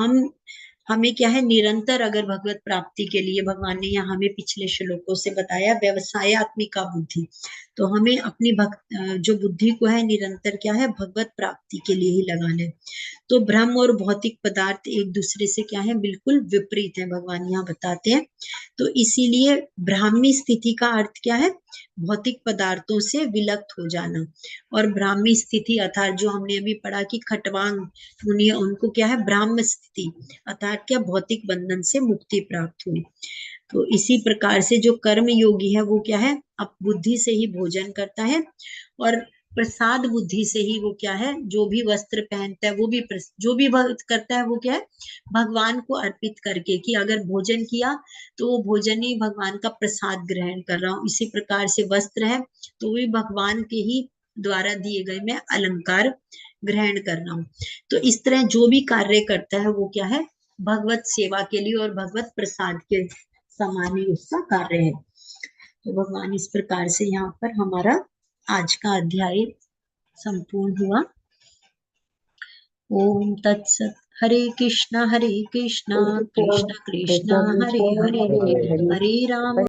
हमें क्या है निरंतर अगर भगवत प्राप्ति के लिए भगवान ने यहाँ हमें पिछले श्लोकों से बताया व्यवसायत्मिका बुद्धि, तो हमें अपनी जो बुद्धि को है निरंतर क्या है भगवत प्राप्ति के लिए ही लगाना है। तो ब्रह्म और भौतिक पदार्थ एक दूसरे से क्या है बिल्कुल विपरीत है, भगवान यहाँ बताते हैं। तो इसीलिए ब्राह्मी स्थिति का अर्थ क्या है, भौतिक पदार्थों से विलक्त हो जाना। और ब्राह्मी स्थिति अर्थात जो हमने अभी पढ़ा कि खटवांग मुनि उनको क्या है ब्राह्म स्थिति अर्थात क्या भौतिक बंधन से मुक्ति प्राप्त हुई। तो इसी प्रकार से जो कर्म योगी है वो क्या है अब बुद्धि से ही भोजन करता है और प्रसाद बुद्धि से ही वो क्या है जो भी वस्त्र पहनता है वो भी जो भी करता है वो क्या है भगवान को अर्पित करके, कि अगर भोजन किया तो वो भोजन ही भगवान का प्रसाद ग्रहण कर रहा हूँ। इसी प्रकार से वस्त्र है तो वो भी भगवान के ही द्वारा दिए गए मैं अलंकार ग्रहण कर रहा हूँ। तो इस तरह जो भी कार्य करता है वो क्या है भगवत सेवा के लिए और भगवत प्रसाद के समान ही उसका कार्य है। तो भगवान इस प्रकार से यहाँ पर हमारा आज का अध्याय संपूर्ण हुआ। ओम तत्सत। हरे कृष्णा कृष्णा कृष्णा कृष्णा हरे हरे, हरे राम